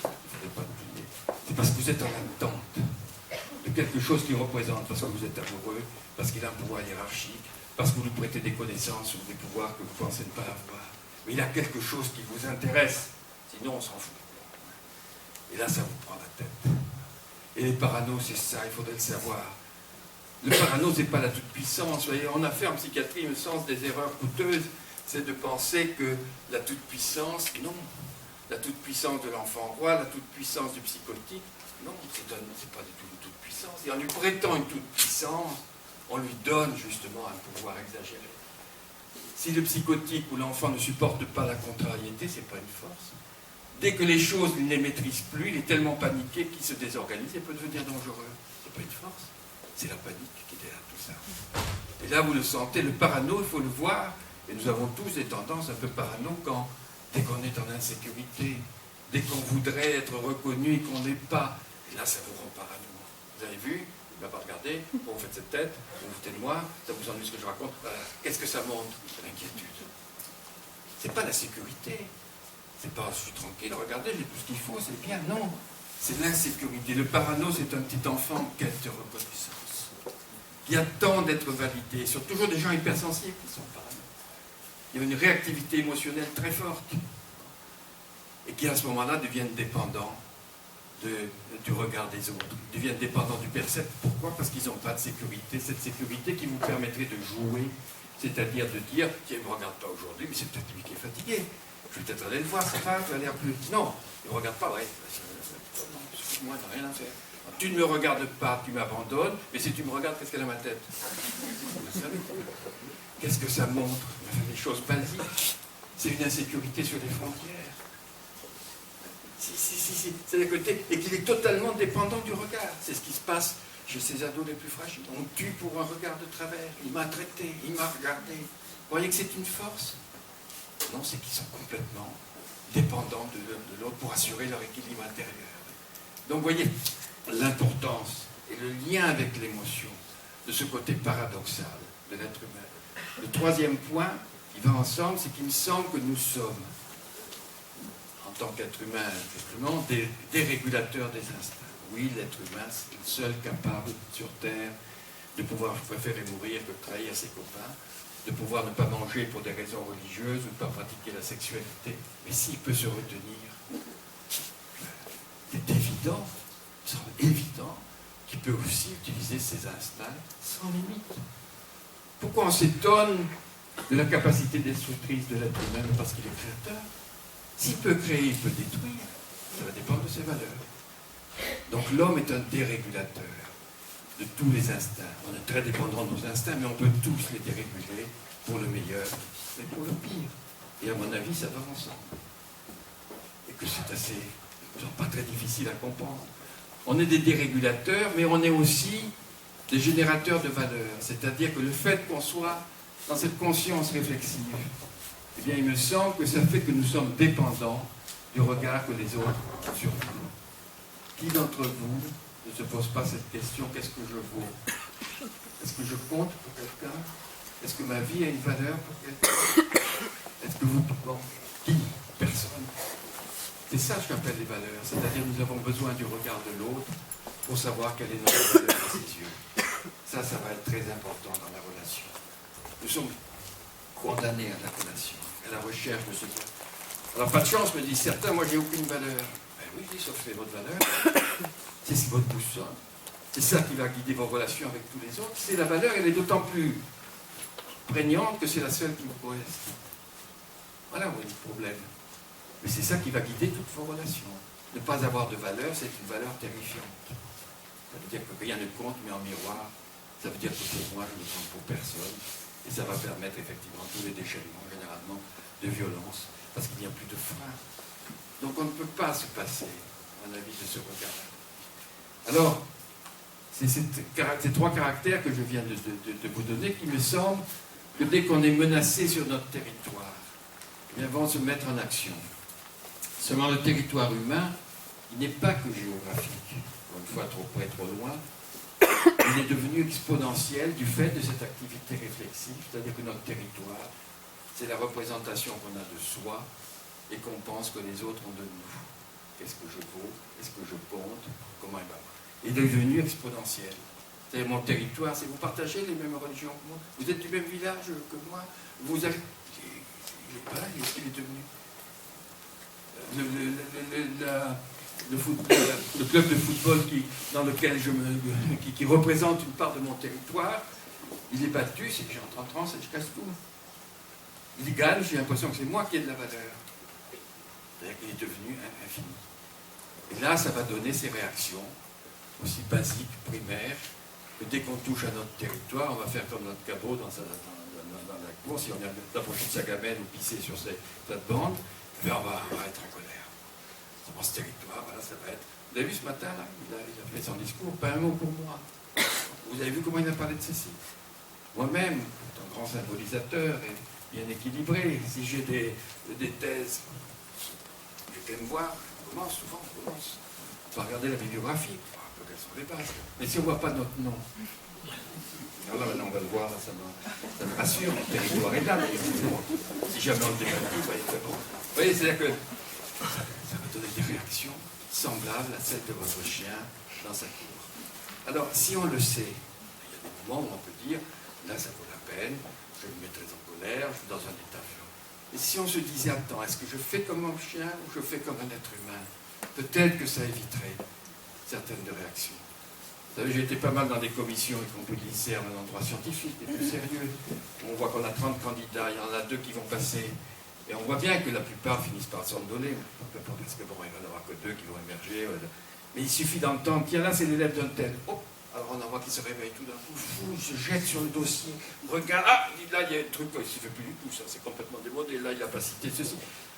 Il ne faudrait pas l'oublier. C'est parce que vous êtes en attente de quelque chose qui représente, parce que vous êtes amoureux, parce qu'il a un pouvoir hiérarchique, parce que vous lui prêtez des connaissances ou des pouvoirs que vous pensez ne pas avoir. Mais il a quelque chose qui vous intéresse, sinon on s'en fout. Et là, ça vous prend la tête. Et les paranos, c'est ça, il faudrait le savoir. Le parano, c'est pas la toute-puissance. On a fait en psychiatrie le sens des erreurs coûteuses, c'est de penser que la toute-puissance, non. La toute-puissance de l'enfant roi, la toute-puissance du psychotique, non, c'est pas du tout une toute-puissance. Et en lui prêtant une toute-puissance, on lui donne justement un pouvoir exagéré. Si le psychotique ou l'enfant ne supporte pas la contrariété, c'est pas une force. Dès que les choses, il ne les maîtrise plus, il est tellement paniqué qu'il se désorganise et peut devenir dangereux. C'est pas une force, c'est la panique qui est derrière tout ça. Et là, vous le sentez, le parano, il faut le voir, et nous avons tous des tendances un peu parano dès qu'on est en insécurité, dès qu'on voudrait être reconnu et qu'on n'est pas. Et là, ça vous rend parano. Vous avez vu? Il ne va pas regarder, vous faites cette tête, vous vous foutez de moi, ça vous ennuie ce que je raconte. Qu'est-ce que ça montre? L'inquiétude. C'est pas la sécurité. C'est pas, je suis tranquille, regardez, j'ai tout ce qu'il faut, c'est bien. Non, c'est l'insécurité. Le parano, c'est un petit enfant en quête de reconnaissance, qui attend d'être validé. Sur toujours des gens hypersensibles qui sont parano. Il y a une réactivité émotionnelle très forte, et qui à ce moment-là deviennent dépendants du regard des autres. Ils deviennent dépendants du percept. Pourquoi? Parce qu'ils n'ont pas de sécurité. Cette sécurité qui vous permettrait de jouer, c'est-à-dire de dire, tiens, il ne me regarde pas aujourd'hui, mais c'est peut-être lui qui est fatigué. Je vais peut-être aller le voir, ça va, tu as l'air plus... Non, il ne me regarde pas, ouais. Non, excuse-moi, il n'a rien à faire. Tu ne me regardes pas, tu m'abandonnes, mais si tu me regardes, qu'est-ce qu'elle a dans ma tête? Vous savez, qu'est-ce que ça montre? Des choses basiques. C'est une insécurité sur les frontières. Si. C'est à côté. Et qu'il est totalement dépendant du regard. C'est ce qui se passe chez ces ados les plus fragiles. On tue pour un regard de travers. Il m'a traité, il m'a regardé. Vous voyez que c'est une force? Non, c'est qu'ils sont complètement dépendants de l'un de l'autre pour assurer leur équilibre intérieur. Donc vous voyez l'importance et le lien avec l'émotion de ce côté paradoxal de l'être humain. Le troisième point qui va ensemble, c'est qu'il me semble que nous sommes, en tant qu'être humain, effectivement, des régulateurs des instincts. Oui, l'être humain, c'est le seul capable sur Terre de pouvoir préférer mourir que de trahir ses copains, de pouvoir ne pas manger pour des raisons religieuses ou de ne pas pratiquer la sexualité. Mais s'il peut se retenir, c'est évident, il semble évident qu'il peut aussi utiliser ses instincts sans limite. Pourquoi on s'étonne de la capacité destructrice de l'être humain? Parce qu'il est créateur. S'il peut créer, il peut détruire. Ça va dépendre de ses valeurs. Donc l'homme est un dérégulateur de tous les instincts. On est très dépendant de nos instincts, mais on peut tous les déréguler pour le meilleur et pour le pire. Et à mon avis, ça va ensemble. Et que c'est assez, pas très difficile à comprendre. On est des dérégulateurs, mais on est aussi des générateurs de valeurs. C'est-à-dire que le fait qu'on soit dans cette conscience réflexive, eh bien, il me semble que ça fait que nous sommes dépendants du regard que les autres ont sur nous. Qui d'entre vous ne se pose pas cette question, qu'est-ce que je vaux? Est-ce que je compte pour quelqu'un? Est-ce que ma vie a une valeur pour quelqu'un? Est-ce que vous... Bon, qui? Personne. C'est ça que j'appelle les valeurs. C'est-à-dire que nous avons besoin du regard de l'autre pour savoir quelle est notre valeur à ses yeux. Ça va être très important dans la relation. Nous sommes condamnés à la relation, à la recherche de ce que... Alors, pas de chance, me disent certains, moi j'ai aucune valeur. Ben oui, sauf que c'est votre valeur. C'est votre boussole. C'est ça qui va guider vos relations avec tous les autres. C'est la valeur, elle est d'autant plus prégnante que c'est la seule qui vous correspond. Voilà où est le problème. Mais c'est ça qui va guider toutes vos relations. Ne pas avoir de valeur, c'est une valeur terrifiante. Ça veut dire que rien ne compte, mais en miroir, ça veut dire que pour moi, je ne compte pour personne. Et ça va permettre effectivement tous les déchaînements, généralement, de violence, parce qu'il n'y a plus de frein. Donc on ne peut pas se passer, à mon avis, de ce regard-là. Alors, c'est ces trois caractères que je viens de vous donner qui me semblent que dès qu'on est menacé sur notre territoire, eh bien, vont se mettre en action. Seulement le territoire humain, il n'est pas que géographique, une fois trop près, trop loin, il est devenu exponentiel du fait de cette activité réflexive, c'est-à-dire que notre territoire, c'est la représentation qu'on a de soi et qu'on pense que les autres ont de nous. Qu'est-ce que je vaux? Est-ce que je compte? Comment il va? Il est devenu exponentiel. C'est mon territoire, c'est vous partagez les mêmes religions que moi, vous êtes du même village que moi, vous avez... Voilà, qu'est-ce qu'il est devenu? Le club de football dans lequel qui représente une part de mon territoire, il est battu, c'est que j'entre en transe et je casse tout. Il gagne, j'ai l'impression que c'est moi qui ai de la valeur. C'est-à-dire qu'il est devenu infini. Et là, ça va donner ces réactions aussi basiques, primaires, que dès qu'on touche à notre territoire, on va faire comme notre cabot dans la cour, si on est approché de sa gamelle ou pisser sur ses plates-bandes, on va être en colère. Dans ce territoire, voilà, ça va être... Vous avez vu ce matin, là, il a fait son discours, pas un mot pour moi. Vous avez vu comment il a parlé de ceci? Moi-même, un grand symbolisateur et bien équilibré, si j'ai des thèses, je vais me voir, on commence. On va regarder la bibliographie, quelles sont les bases. Mais si on ne voit pas notre nom, alors là, maintenant on va le voir, là, ça me rassure, le territoire est là, mais si jamais on le débattit, vous voyez, c'est bon. Vous voyez, c'est-à-dire que ça va donner des réactions semblables à celles de votre chien dans sa cour. Alors, si on le sait, il y a des moments où on peut dire, là, ça vaut la peine, je me mets très en colère, je suis dans un état violent. Et si on se disait, attends, est-ce que je fais comme un chien ou je fais comme un être humain? Peut-être que ça éviterait certaines de réactions. Vous savez, j'ai été pas mal dans des commissions, y compris de l'INSERM, un endroit scientifique, des plus sérieux. On voit qu'on a 30 candidats, il y en a 2 qui vont passer. Et on voit bien que la plupart finissent par s'endoler, parce que bon, il va n'y en avoir que 2 qui vont émerger. Mais il suffit d'entendre, tiens là c'est l'élève d'un tel. Oh, alors on en voit qui se réveille tout d'un coup, il se jette sur le dossier, regarde, ah, là il y a un truc, il ne se fait plus du tout, ça c'est complètement démodé, là il n'a pas cité ceci.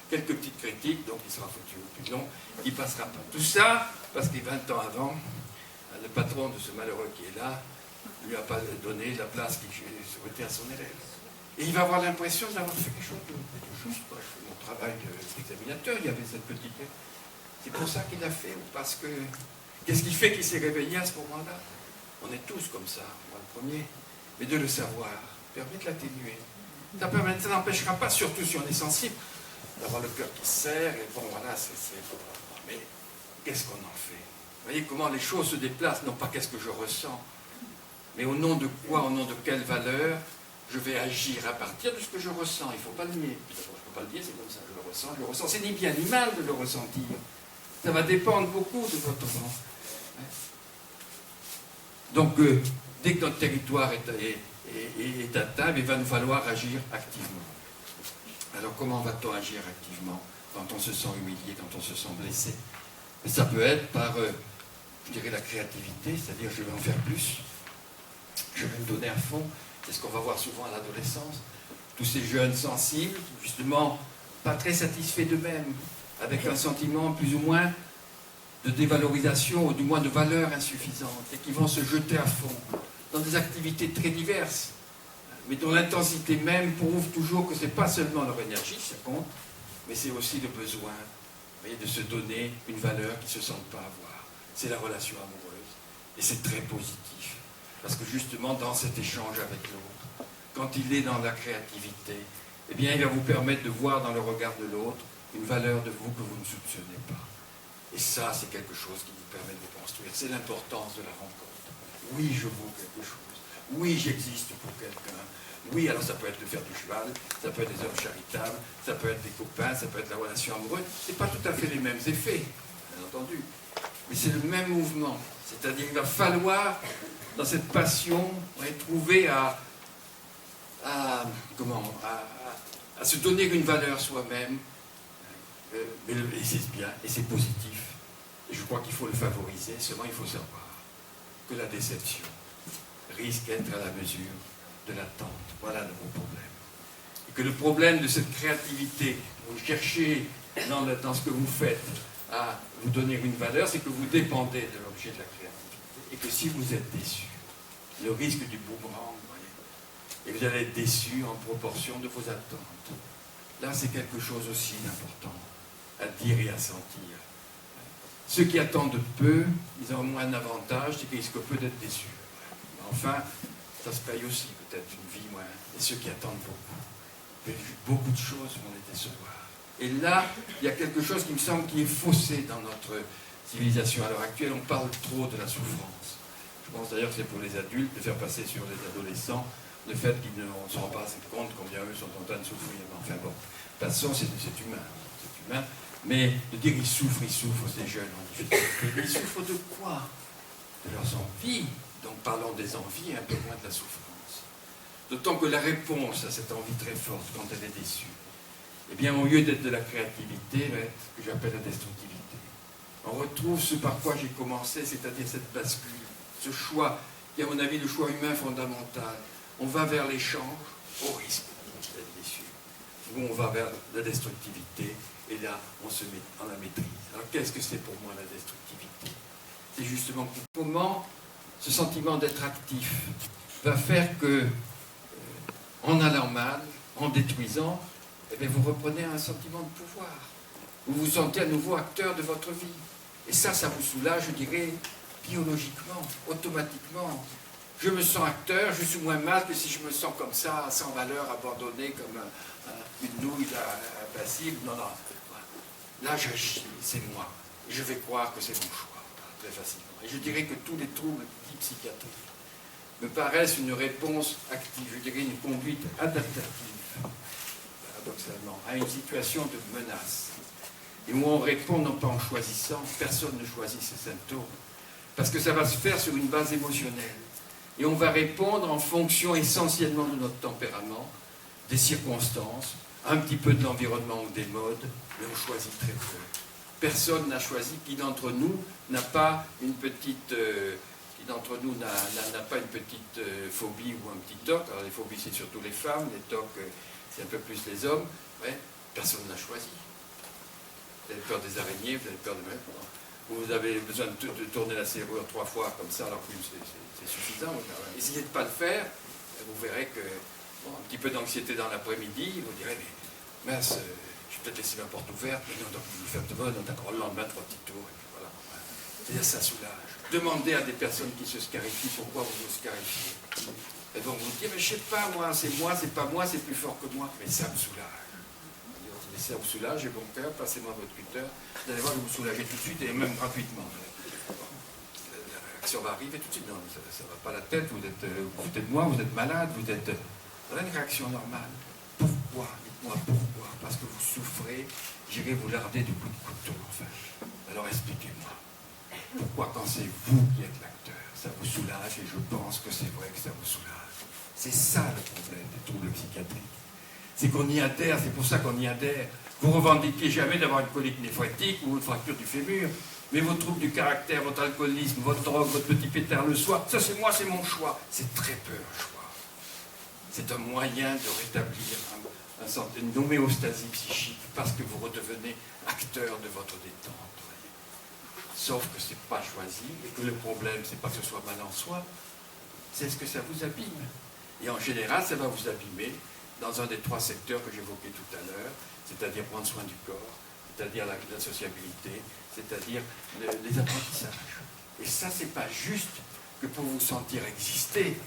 Quelques petites critiques, donc il sera foutu au plus long, il ne passera pas. Tout ça, parce que 20 ans avant, le patron de ce malheureux qui est là, ne lui a pas donné la place qu'il souhaitait à son élève. Et il va avoir l'impression d'avoir fait quelque chose de juste. Quoi. Je fais mon travail d'examinateur, il y avait cette petite... C'est pour ça qu'il l'a fait, parce que... Qu'est-ce qui fait qu'il s'est réveillé à ce moment-là? On est tous comme ça, moi le premier. Mais de le savoir permet de l'atténuer. Ça n'empêchera pas, surtout si on est sensible, d'avoir le cœur qui serre, et bon voilà, mais qu'est-ce qu'on en fait? Vous voyez comment les choses se déplacent, non pas qu'est-ce que je ressens, mais au nom de quoi, au nom de quelle valeur je vais agir à partir de ce que je ressens. Il ne faut pas le nier. Je ne peux pas le nier, c'est comme ça, je le ressens. C'est ni bien ni mal de le ressentir. Ça va dépendre beaucoup de votre temps. Donc, dès que notre territoire est atteint, il va nous falloir agir activement. Alors, comment va-t-on agir activement quand on se sent humilié, quand on se sent blessé? Ça peut être par, je dirais, la créativité, c'est-à-dire je vais en faire plus, je vais me donner à fond. C'est ce qu'on va voir souvent à l'adolescence. Tous ces jeunes sensibles, justement, pas très satisfaits d'eux-mêmes, avec un sentiment plus ou moins de dévalorisation, ou du moins de valeur insuffisante, et qui vont se jeter à fond dans des activités très diverses, mais dont l'intensité même prouve toujours que ce n'est pas seulement leur énergie qui compte, mais c'est aussi le besoin, vous voyez, de se donner une valeur qu'ils ne se sentent pas avoir. C'est la relation amoureuse, et c'est très positif, parce que justement, dans cet échange avec l'autre, quand il est dans la créativité, eh bien, il va vous permettre de voir dans le regard de l'autre une valeur de vous que vous ne soupçonnez pas. Et ça, c'est quelque chose qui nous permet de vous construire. C'est l'importance de la rencontre. Oui, je vaux quelque chose. Oui, j'existe pour quelqu'un. Oui, alors ça peut être de faire du cheval, ça peut être des œuvres charitables, ça peut être des copains, ça peut être la relation amoureuse. Ce n'est pas tout à fait les mêmes effets, bien entendu. Mais c'est le même mouvement. C'est-à-dire qu'il va falloir, dans cette passion, trouver à se donner une valeur soi-même. Et c'est bien, et c'est positif. Et je crois qu'il faut le favoriser. Seulement, il faut savoir que la déception risque d'être à la mesure de l'attente. Voilà le gros problème. Et que le problème de cette créativité, vous cherchez dans ce que vous faites à vous donner une valeur, c'est que vous dépendez de l'objet de la créativité. Et que si vous êtes déçu, le risque du boomerang, vous voyez, et vous allez être déçu en proportion de vos attentes. Là, c'est quelque chose aussi d'important à dire et à sentir. Ceux qui attendent peu, ils ont moins d'avantages, c'est qu'ils risquent peu d'être déçus. Mais enfin, ça se paye aussi, peut-être une vie moins. Et ceux qui attendent beaucoup de choses vont les décevoir. Et là, il y a quelque chose qui me semble qui est faussé dans notre civilisation à l'heure actuelle. On parle trop de la souffrance. Je pense d'ailleurs que c'est pour les adultes de faire passer sur les adolescents le fait qu'ils ne se rendent pas assez compte combien eux sont en train de souffrir. Enfin bon, de toute façon, c'est humain. C'est humain. Mais de dire qu'ils souffrent, ces jeunes en difficulté. Ils souffrent de quoi? De leurs envies. Donc parlons des envies et un peu moins de la souffrance. D'autant que la réponse à cette envie très forte, quand elle est déçue, eh bien, au lieu d'être de la créativité, va être ce que j'appelle la destructivité. On retrouve ce par quoi j'ai commencé, c'est-à-dire cette bascule, ce choix, qui est à mon avis le choix humain fondamental. On va vers l'échange au risque d'être déçu. Ou on va vers la destructivité. Et là, on se met en la maîtrise. Alors, qu'est-ce que c'est pour moi la destructivité? C'est justement comment ce sentiment d'être actif va faire que, en allant mal, en détruisant, eh bien, vous reprenez un sentiment de pouvoir. Vous vous sentez à nouveau acteur de votre vie. Et ça vous soulage, je dirais, biologiquement, automatiquement. Je me sens acteur, je suis moins mal que si je me sens comme ça, sans valeur, abandonné, comme une nouille impassible. Non. Là, j'agis, c'est moi. Et je vais croire que c'est mon choix, très facilement. Et je dirais que tous les troubles dits psychiatriques me paraissent une réponse active, je dirais une conduite adaptative, paradoxalement, à une situation de menace. Et où on répond non pas en choisissant, personne ne choisit ses symptômes, parce que ça va se faire sur une base émotionnelle. Et on va répondre en fonction essentiellement de notre tempérament, des circonstances, un petit peu de l'environnement ou des modes, mais on choisit très peu. Personne n'a choisi. Qui d'entre nous n'a pas une petite, phobie ou un petit toc? Alors les phobies, c'est surtout les femmes, les tocs, c'est un peu plus les hommes. Ouais, personne n'a choisi. Vous avez peur des araignées, vous avez peur de... Vous avez besoin de tourner la serrure 3 fois comme ça, alors que c'est suffisant. Essayez de ne pas le faire, et vous verrez que Bon, un petit peu d'anxiété dans l'après-midi, vous direz, mais mince, je vais peut-être laisser ma porte ouverte, mais non, donc vous faites de bonne, d'accord, le lendemain, 3 petits tours, et puis voilà. C'est-à-dire, ça soulage. Demandez à des personnes qui se scarifient pourquoi vous vous scarifiez. Elles vont vous dire, mais je sais pas, moi, c'est pas moi, c'est plus fort que moi, mais ça me soulage. Mais ça vous soulage, j'ai bon cœur, passez-moi votre cutter, vous allez voir que vous soulagez tout de suite, et même gratuitement. La réaction va arriver tout de suite, non, ça ne va pas la tête, vous foutez de moi, vous êtes malade, voilà une réaction normale. Pourquoi? Dites-moi pourquoi? Parce que vous souffrez, j'irai vous larder du coup de couteau, enfin. Alors expliquez-moi. Pourquoi quand c'est vous qui êtes l'acteur, ça vous soulage, et je pense que c'est vrai que ça vous soulage. C'est ça le problème des troubles psychiatriques. C'est qu'on y adhère, c'est pour ça qu'on y adhère. Vous revendiquez jamais d'avoir une colique néphrétique ou une fracture du fémur, mais vos troubles du caractère, votre alcoolisme, votre drogue, votre petit pétard le soir, ça c'est moi, c'est mon choix. C'est très peu un choix. C'est un moyen de rétablir une homéostasie psychique parce que vous redevenez acteur de votre détente. Sauf que ce n'est pas choisi et que le problème, c'est pas que ce soit mal en soi, c'est ce que ça vous abîme. Et en général, ça va vous abîmer dans un des 3 secteurs que j'évoquais tout à l'heure, c'est-à-dire prendre soin du corps, c'est-à-dire la sociabilité, c'est-à-dire les apprentissages. Et ça, c'est pas juste que pour vous sentir exister,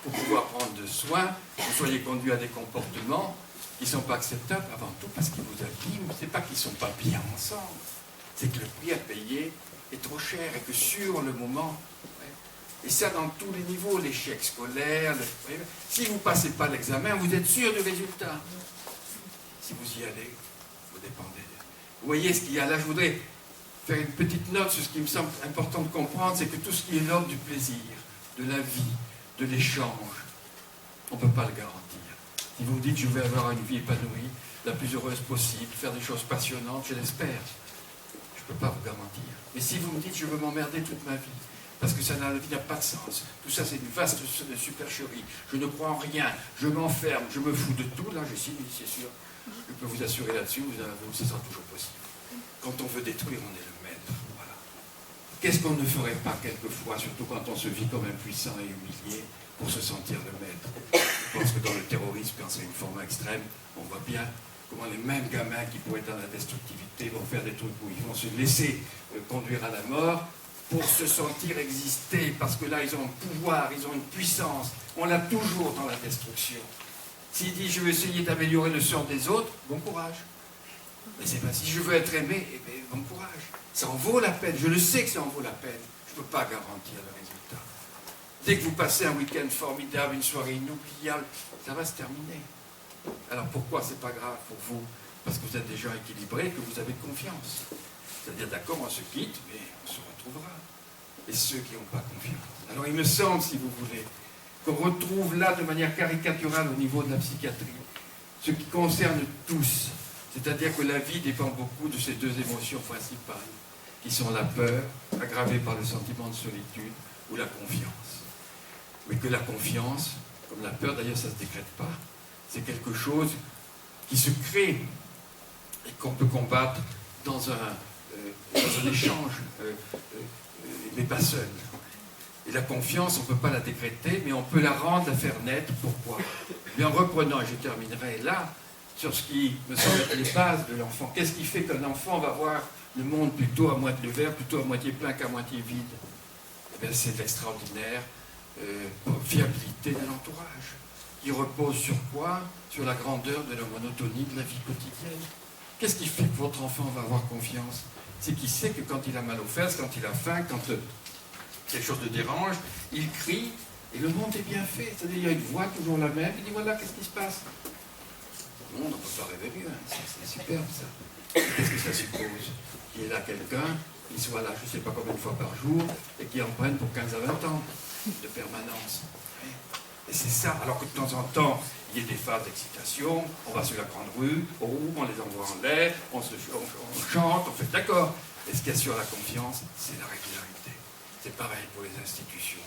pour pouvoir prendre de soin, vous soyez conduit à des comportements qui ne sont pas acceptables avant tout parce qu'ils vous abîment. C'est pas qu'ils ne sont pas bien ensemble, c'est que le prix à payer est trop cher et que sur le moment, et ça dans tous les niveaux, l'échec scolaire, si vous ne passez pas l'examen, vous êtes sûr du résultat. Si vous y allez, vous dépendez. Vous voyez ce qu'il y a là, je voudrais faire une petite note sur ce qui me semble important de comprendre, c'est que tout ce qui est l'ordre du plaisir, de la vie, de l'échange, on ne peut pas le garantir. Si vous me dites je vais avoir une vie épanouie, la plus heureuse possible, faire des choses passionnantes, je l'espère. Je ne peux pas vous garantir. Mais si vous me dites je veux m'emmerder toute ma vie, parce que ça n'a pas de sens, tout ça c'est une vaste supercherie, je ne crois en rien, je m'enferme, je me fous de tout, là je signe, c'est sûr. Je peux vous assurer là-dessus, ce sera toujours possible. Quand on veut détruire, on est le maître. Voilà. Qu'est-ce qu'on ne ferait pas quelquefois, surtout quand on se vit comme impuissant et humilié, pour se sentir le maître? Je pense que dans le terrorisme, quand c'est une forme extrême, on voit bien comment les mêmes gamins qui pourraient être dans la destructivité vont faire des trucs où ils vont se laisser conduire à la mort pour se sentir exister, parce que là, ils ont un pouvoir, ils ont une puissance. On l'a toujours dans la destruction. S'il dit je veux essayer d'améliorer le sort des autres, bon courage. Mais c'est pas si je veux être aimé, eh bien, bon courage. Ça en vaut la peine, je le sais que ça en vaut la peine. Je ne peux pas garantir le résultat. Dès que vous passez un week-end formidable, une soirée inoubliable, ça va se terminer. Alors pourquoi c'est pas grave pour vous? Parce que vous êtes des gens équilibrés, que vous avez confiance. C'est-à-dire d'accord, on se quitte, mais on se retrouvera. Et ceux qui n'ont pas confiance. Alors il me semble, si vous voulez, qu'on retrouve là de manière caricaturale au niveau de la psychiatrie ce qui concerne tous. C'est-à-dire que la vie dépend beaucoup de ces 2 émotions principales, qui sont la peur, aggravée par le sentiment de solitude, ou la confiance. Mais que la confiance, comme la peur d'ailleurs ça ne se décrète pas, c'est quelque chose qui se crée et qu'on peut combattre dans un échange, mais pas seul. Et la confiance, on ne peut pas la décréter, mais on peut la rendre, la faire naître. Pourquoi? Mais en reprenant, et je terminerai là, sur ce qui me semble être les bases de l'enfant. Qu'est-ce qui fait qu'un enfant va voir le monde plutôt à moitié vert, plutôt à moitié plein qu'à moitié vide? Eh bien, c'est l'extraordinaire fiabilité de l'entourage, qui repose sur quoi? Sur la grandeur de la monotonie de la vie quotidienne. Qu'est-ce qui fait que votre enfant va avoir confiance? C'est qu'il sait que quand il a mal aux fesses, quand il a faim, quand quelque chose le dérange, il crie, et le monde est bien fait. C'est-à-dire, il y a une voix toujours la même, il dit voilà, qu'est-ce qui se passe? Le monde, on ne peut pas rêver mieux, hein. C'est superbe ça. Qu'est-ce que ça suppose? Qu'il y ait là quelqu'un, qui soit là je ne sais pas combien de fois par jour, et qui en prenne pour 15 à 20 ans de permanence. Et c'est ça, alors que de temps en temps, il y a des phases d'excitation, on va sur la grande rue, on les envoie en l'air, on chante, on fait d'accord. Et ce qui assure la confiance, c'est la régularité. C'est pareil pour les institutions.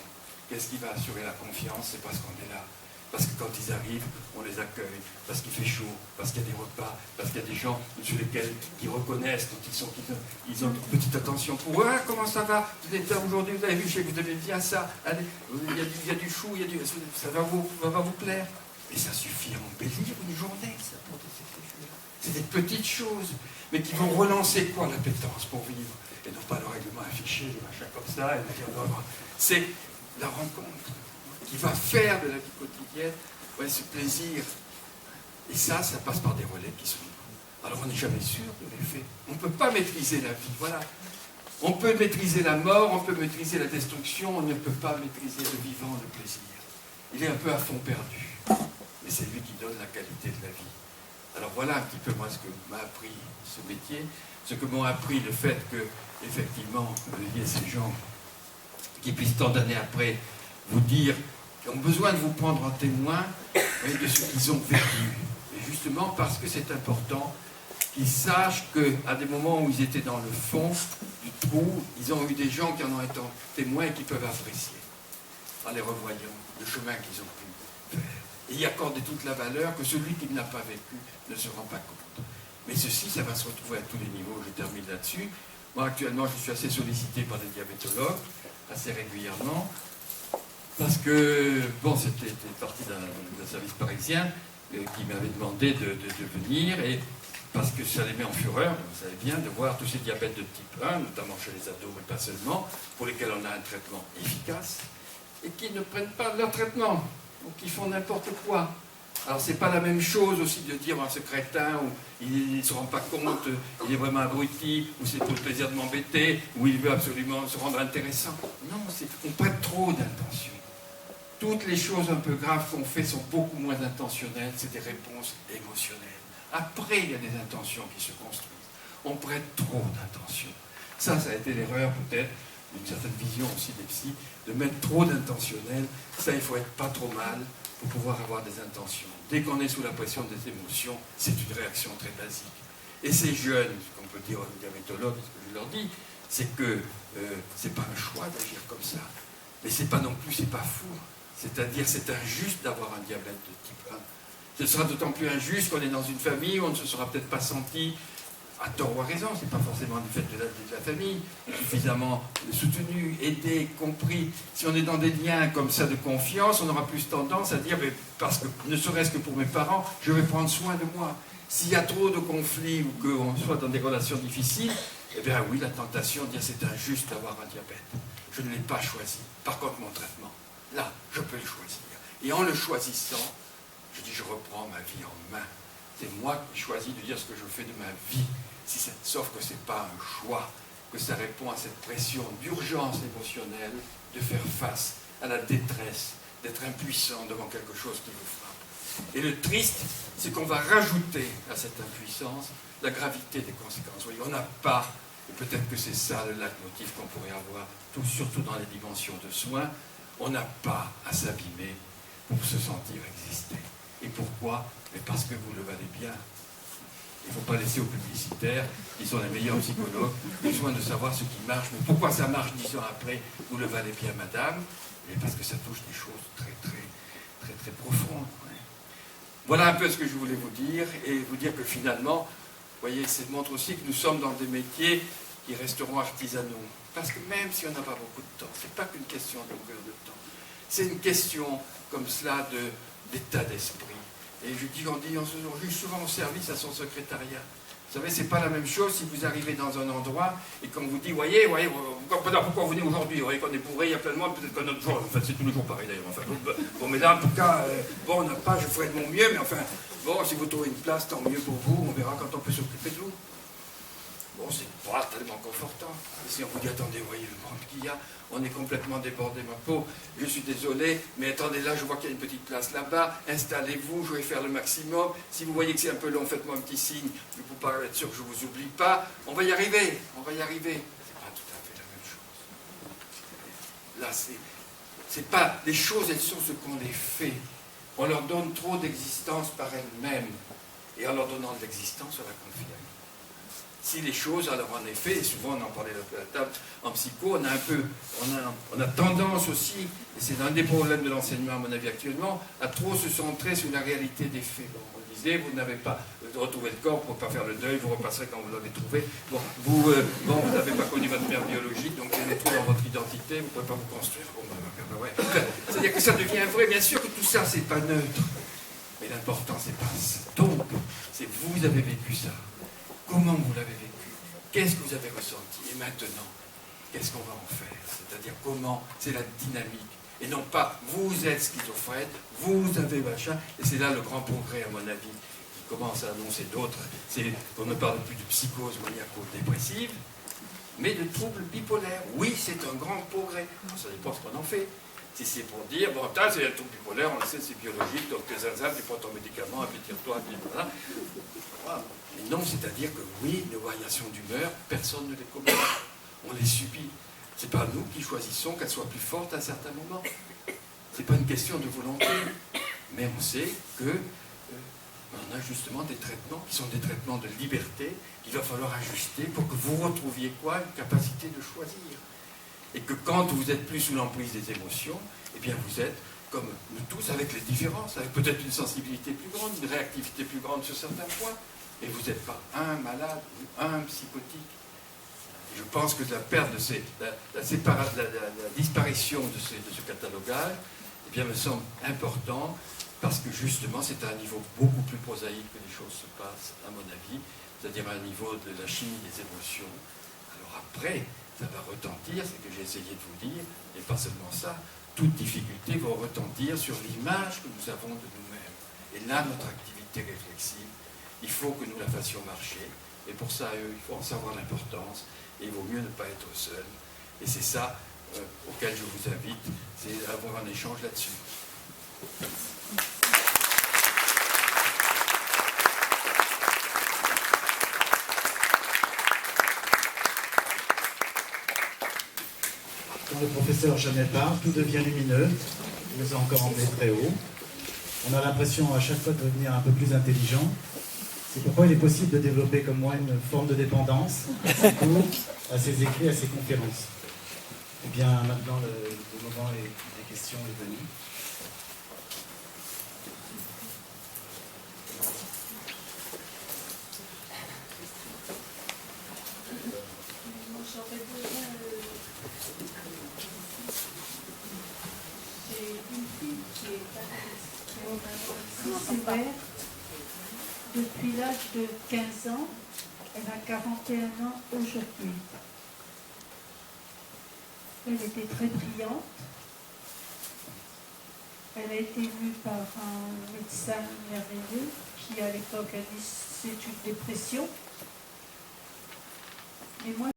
Qu'est-ce qui va assurer la confiance? C'est parce qu'on est là. Parce que quand ils arrivent, on les accueille, parce qu'il fait chaud, parce qu'il y a des repas, parce qu'il y a des gens sur lesquels ils reconnaissent quand ils ont une petite attention pour eux. Ah, comment ça va? Vous êtes là aujourd'hui, vous avez vu, vous avez bien ça. Allez, il y a du chou, ça va vous plaire. Mais ça suffit à embellir une journée, ça, pour des CTFU. C'est des petites choses, mais qui vont relancer quoi, l'appétence pour vivre? Et non pas le règlement affiché, des machins comme ça, et dire, c'est la rencontre qui va faire de la vie quotidienne ce plaisir. Et ça passe par des relais qui sont là. Alors on n'est jamais sûr de l'effet. On ne peut pas maîtriser la vie, voilà. On peut maîtriser la mort, on peut maîtriser la destruction, on ne peut pas maîtriser le vivant, le plaisir. Il est un peu à fond perdu. Mais c'est lui qui donne la qualité de la vie. Alors voilà un petit peu moi ce que m'a appris ce métier, ce que m'ont appris le fait que, effectivement, il y a ces gens qui puissent tant d'années après vous dire, qui ont besoin de vous prendre en témoin de ce qu'ils ont vécu. Et justement parce que c'est important qu'ils sachent qu'à des moments où ils étaient dans le fond du trou, ils ont eu des gens qui en ont été témoins et qui peuvent apprécier, en les revoyant, le chemin qu'ils ont pu faire. Et y accorder toute la valeur que celui qui ne l'a pas vécu ne se rend pas compte. Mais ceci, ça va se retrouver à tous les niveaux, je termine là-dessus. Moi, actuellement, je suis assez sollicité par des diabétologues, assez régulièrement, parce que, bon, c'était parti d'un service parisien qui m'avait demandé de venir, et parce que ça les met en fureur, vous savez bien, de voir tous ces diabètes de type 1, notamment chez les ados, mais pas seulement, pour lesquels on a un traitement efficace, et qui ne prennent pas leur traitement, ou qui font n'importe quoi. Alors c'est pas la même chose aussi de dire ce crétin, où il ne se rend pas compte, il est vraiment abruti, ou c'est pour le plaisir de m'embêter, ou il veut absolument se rendre intéressant. Non, on prête trop d'intention. Toutes les choses un peu graves qu'on fait sont beaucoup moins intentionnelles, c'est des réponses émotionnelles. Après, il y a des intentions qui se construisent. On prête trop d'intention. Ça a été l'erreur peut-être, d'une certaine vision aussi des psys, de mettre trop d'intentionnel. Ça, il faut être pas trop mal pour pouvoir avoir des intentions. Dès qu'on est sous la pression des émotions, c'est une réaction très basique. Et ces jeunes, ce qu'on peut dire aux diabétologues, ce que je leur dis, c'est que c'est pas un choix d'agir comme ça. Mais c'est pas non plus, c'est pas fou. C'est-à-dire, c'est injuste d'avoir un diabète de type 1. Ce sera d'autant plus injuste qu'on est dans une famille où on ne se sera peut-être pas senti, à tort ou à raison, c'est pas forcément du fait de la famille, suffisamment soutenu, aidé, compris. Si on est dans des liens comme ça de confiance, on aura plus tendance à dire, mais parce que, ne serait-ce que pour mes parents, je vais prendre soin de moi. S'il y a trop de conflits ou qu'on soit dans des relations difficiles, eh bien oui, la tentation de dire c'est injuste d'avoir un diabète. Je ne l'ai pas choisi. Par contre, mon traitement, là, je peux le choisir. Et en le choisissant, je dis, je reprends ma vie en main. C'est moi qui choisis de dire ce que je fais de ma vie. Sauf que ce n'est pas un choix, que ça répond à cette pression d'urgence émotionnelle de faire face à la détresse, d'être impuissant devant quelque chose qui vous frappe. Et le triste, c'est qu'on va rajouter à cette impuissance la gravité des conséquences. Vous voyez, on n'a pas, et peut-être que c'est ça le leitmotiv qu'on pourrait avoir, surtout dans les dimensions de soins, on n'a pas à s'abîmer pour se sentir exister. Et pourquoi? Mais parce que vous le valez bien. Il ne faut pas laisser aux publicitaires, qui sont les meilleurs psychologues, besoin de savoir ce qui marche. Mais pourquoi ça marche 10 ans après? Vous le valez bien, madame. Et parce que ça touche des choses très profondes. Ouais. Voilà un peu ce que je voulais vous dire. Et vous dire que finalement, vous voyez, ça montre aussi que nous sommes dans des métiers qui resteront artisanaux. Parce que même si on n'a pas beaucoup de temps, ce n'est pas qu'une question de longueur de temps. C'est une question, comme cela, d'état d'esprit. Et je dis, on juge souvent au service à son secrétariat. Vous savez, c'est pas la même chose si vous arrivez dans un endroit et qu'on vous dit, voyez, pourquoi vous venez aujourd'hui? Vous voyez qu'on est bourré, il y a plein de monde, peut-être qu'un autre jour, enfin c'est tous les jours pareil d'ailleurs. Enfin, bon, mais là, en tout cas, on n'a pas, je ferai de mon mieux, mais enfin, bon, si vous trouvez une place, tant mieux pour vous, on verra quand on peut s'occuper de vous. Bon, c'est pas tellement confortant. Et si on vous dit, attendez, voyez le monde qu'il y a, on est complètement débordé, ma peau, je suis désolé, mais attendez, là, je vois qu'il y a une petite place là-bas, installez-vous, je vais faire le maximum. Si vous voyez que c'est un peu long, faites-moi un petit signe, pour pas être sûr que je ne vous oublie pas. On va y arriver, on va y arriver. C'est pas tout à fait la même chose. Là, c'est pas, les choses, elles sont ce qu'on les fait. On leur donne trop d'existence par elles-mêmes, et en leur donnant de l'existence, on la confie. Si les choses, alors en effet, et souvent on en parlait à la table, en psycho, on a tendance aussi, et c'est un des problèmes de l'enseignement à mon avis actuellement, à trop se centrer sur la réalité des faits. Bon, on disait, vous n'avez pas retrouvé le corps, vous ne pouvez pas faire le deuil, vous repasserez quand vous l'avez trouvé. Bon, vous n'avez pas connu votre mère biologique, donc il y a des trous dans votre identité, vous ne pouvez pas vous construire. Bon, ouais. C'est-à-dire que ça devient vrai, bien sûr que tout ça, c'est pas neutre. Et l'important, c'est pas ça. Donc, c'est vous avez vécu ça. Comment vous l'avez vécu? Qu'est-ce que vous avez ressenti? Et maintenant, qu'est-ce qu'on va en faire? C'est-à-dire comment? C'est la dynamique. Et non pas, vous êtes schizophrène, vous avez machin. Et c'est là le grand progrès, à mon avis, qui commence à annoncer d'autres. On ne parle plus de psychose maniaco-dépressive, mais de troubles bipolaires. Oui, c'est un grand progrès. Ça dépend ce qu'on en fait. Si c'est pour dire, bon, c'est un trouble bipolaire, on le sait, c'est biologique, donc zinzin, tu prends ton médicament, et puis tire-toi, et puis voilà. Mais non, c'est-à-dire que oui, les variations d'humeur, personne ne les commet. On les subit. C'est pas nous qui choisissons qu'elles soient plus fortes à un certain moment. C'est pas une question de volonté. Mais on sait que on a justement des traitements qui sont des traitements de liberté qu'il va falloir ajuster pour que vous retrouviez quoi? Une capacité de choisir. Et que quand vous êtes plus sous l'emprise des émotions, eh bien vous êtes, comme nous tous, avec les différences, avec peut-être une sensibilité plus grande, une réactivité plus grande sur certains points. Et vous n'êtes pas un malade ou un psychotique. Et je pense que la perte de la disparition de ce catalogage, eh bien, me semble important, parce que justement, c'est à un niveau beaucoup plus prosaïque que les choses se passent, à mon avis, c'est-à-dire à un niveau de la chimie des émotions. Alors après, ça va retentir, c'est ce que j'ai essayé de vous dire, et pas seulement ça, toute difficulté va retentir sur l'image que nous avons de nous-mêmes. Et là, notre activité réflexive, il faut que nous la fassions marcher, et pour ça, il faut en savoir l'importance, et il vaut mieux ne pas être seul. Et c'est ça auquel je vous invite, c'est avoir un échange là-dessus. Quand le professeur Jamet parle, tout devient lumineux, il nous a encore emmené très haut. On a l'impression à chaque fois de devenir un peu plus intelligent. C'est pourquoi il est possible de développer comme moi une forme de dépendance à ses écrits, à ses conférences. Eh bien, maintenant, le moment des questions est venu. J'ai une fille qui est sévère. Depuis l'âge de 15 ans, elle a 41 ans aujourd'hui. Elle était très brillante. Elle a été vue par un médecin merveilleux qui, à l'époque, a dit c'est une dépression. Mais moi,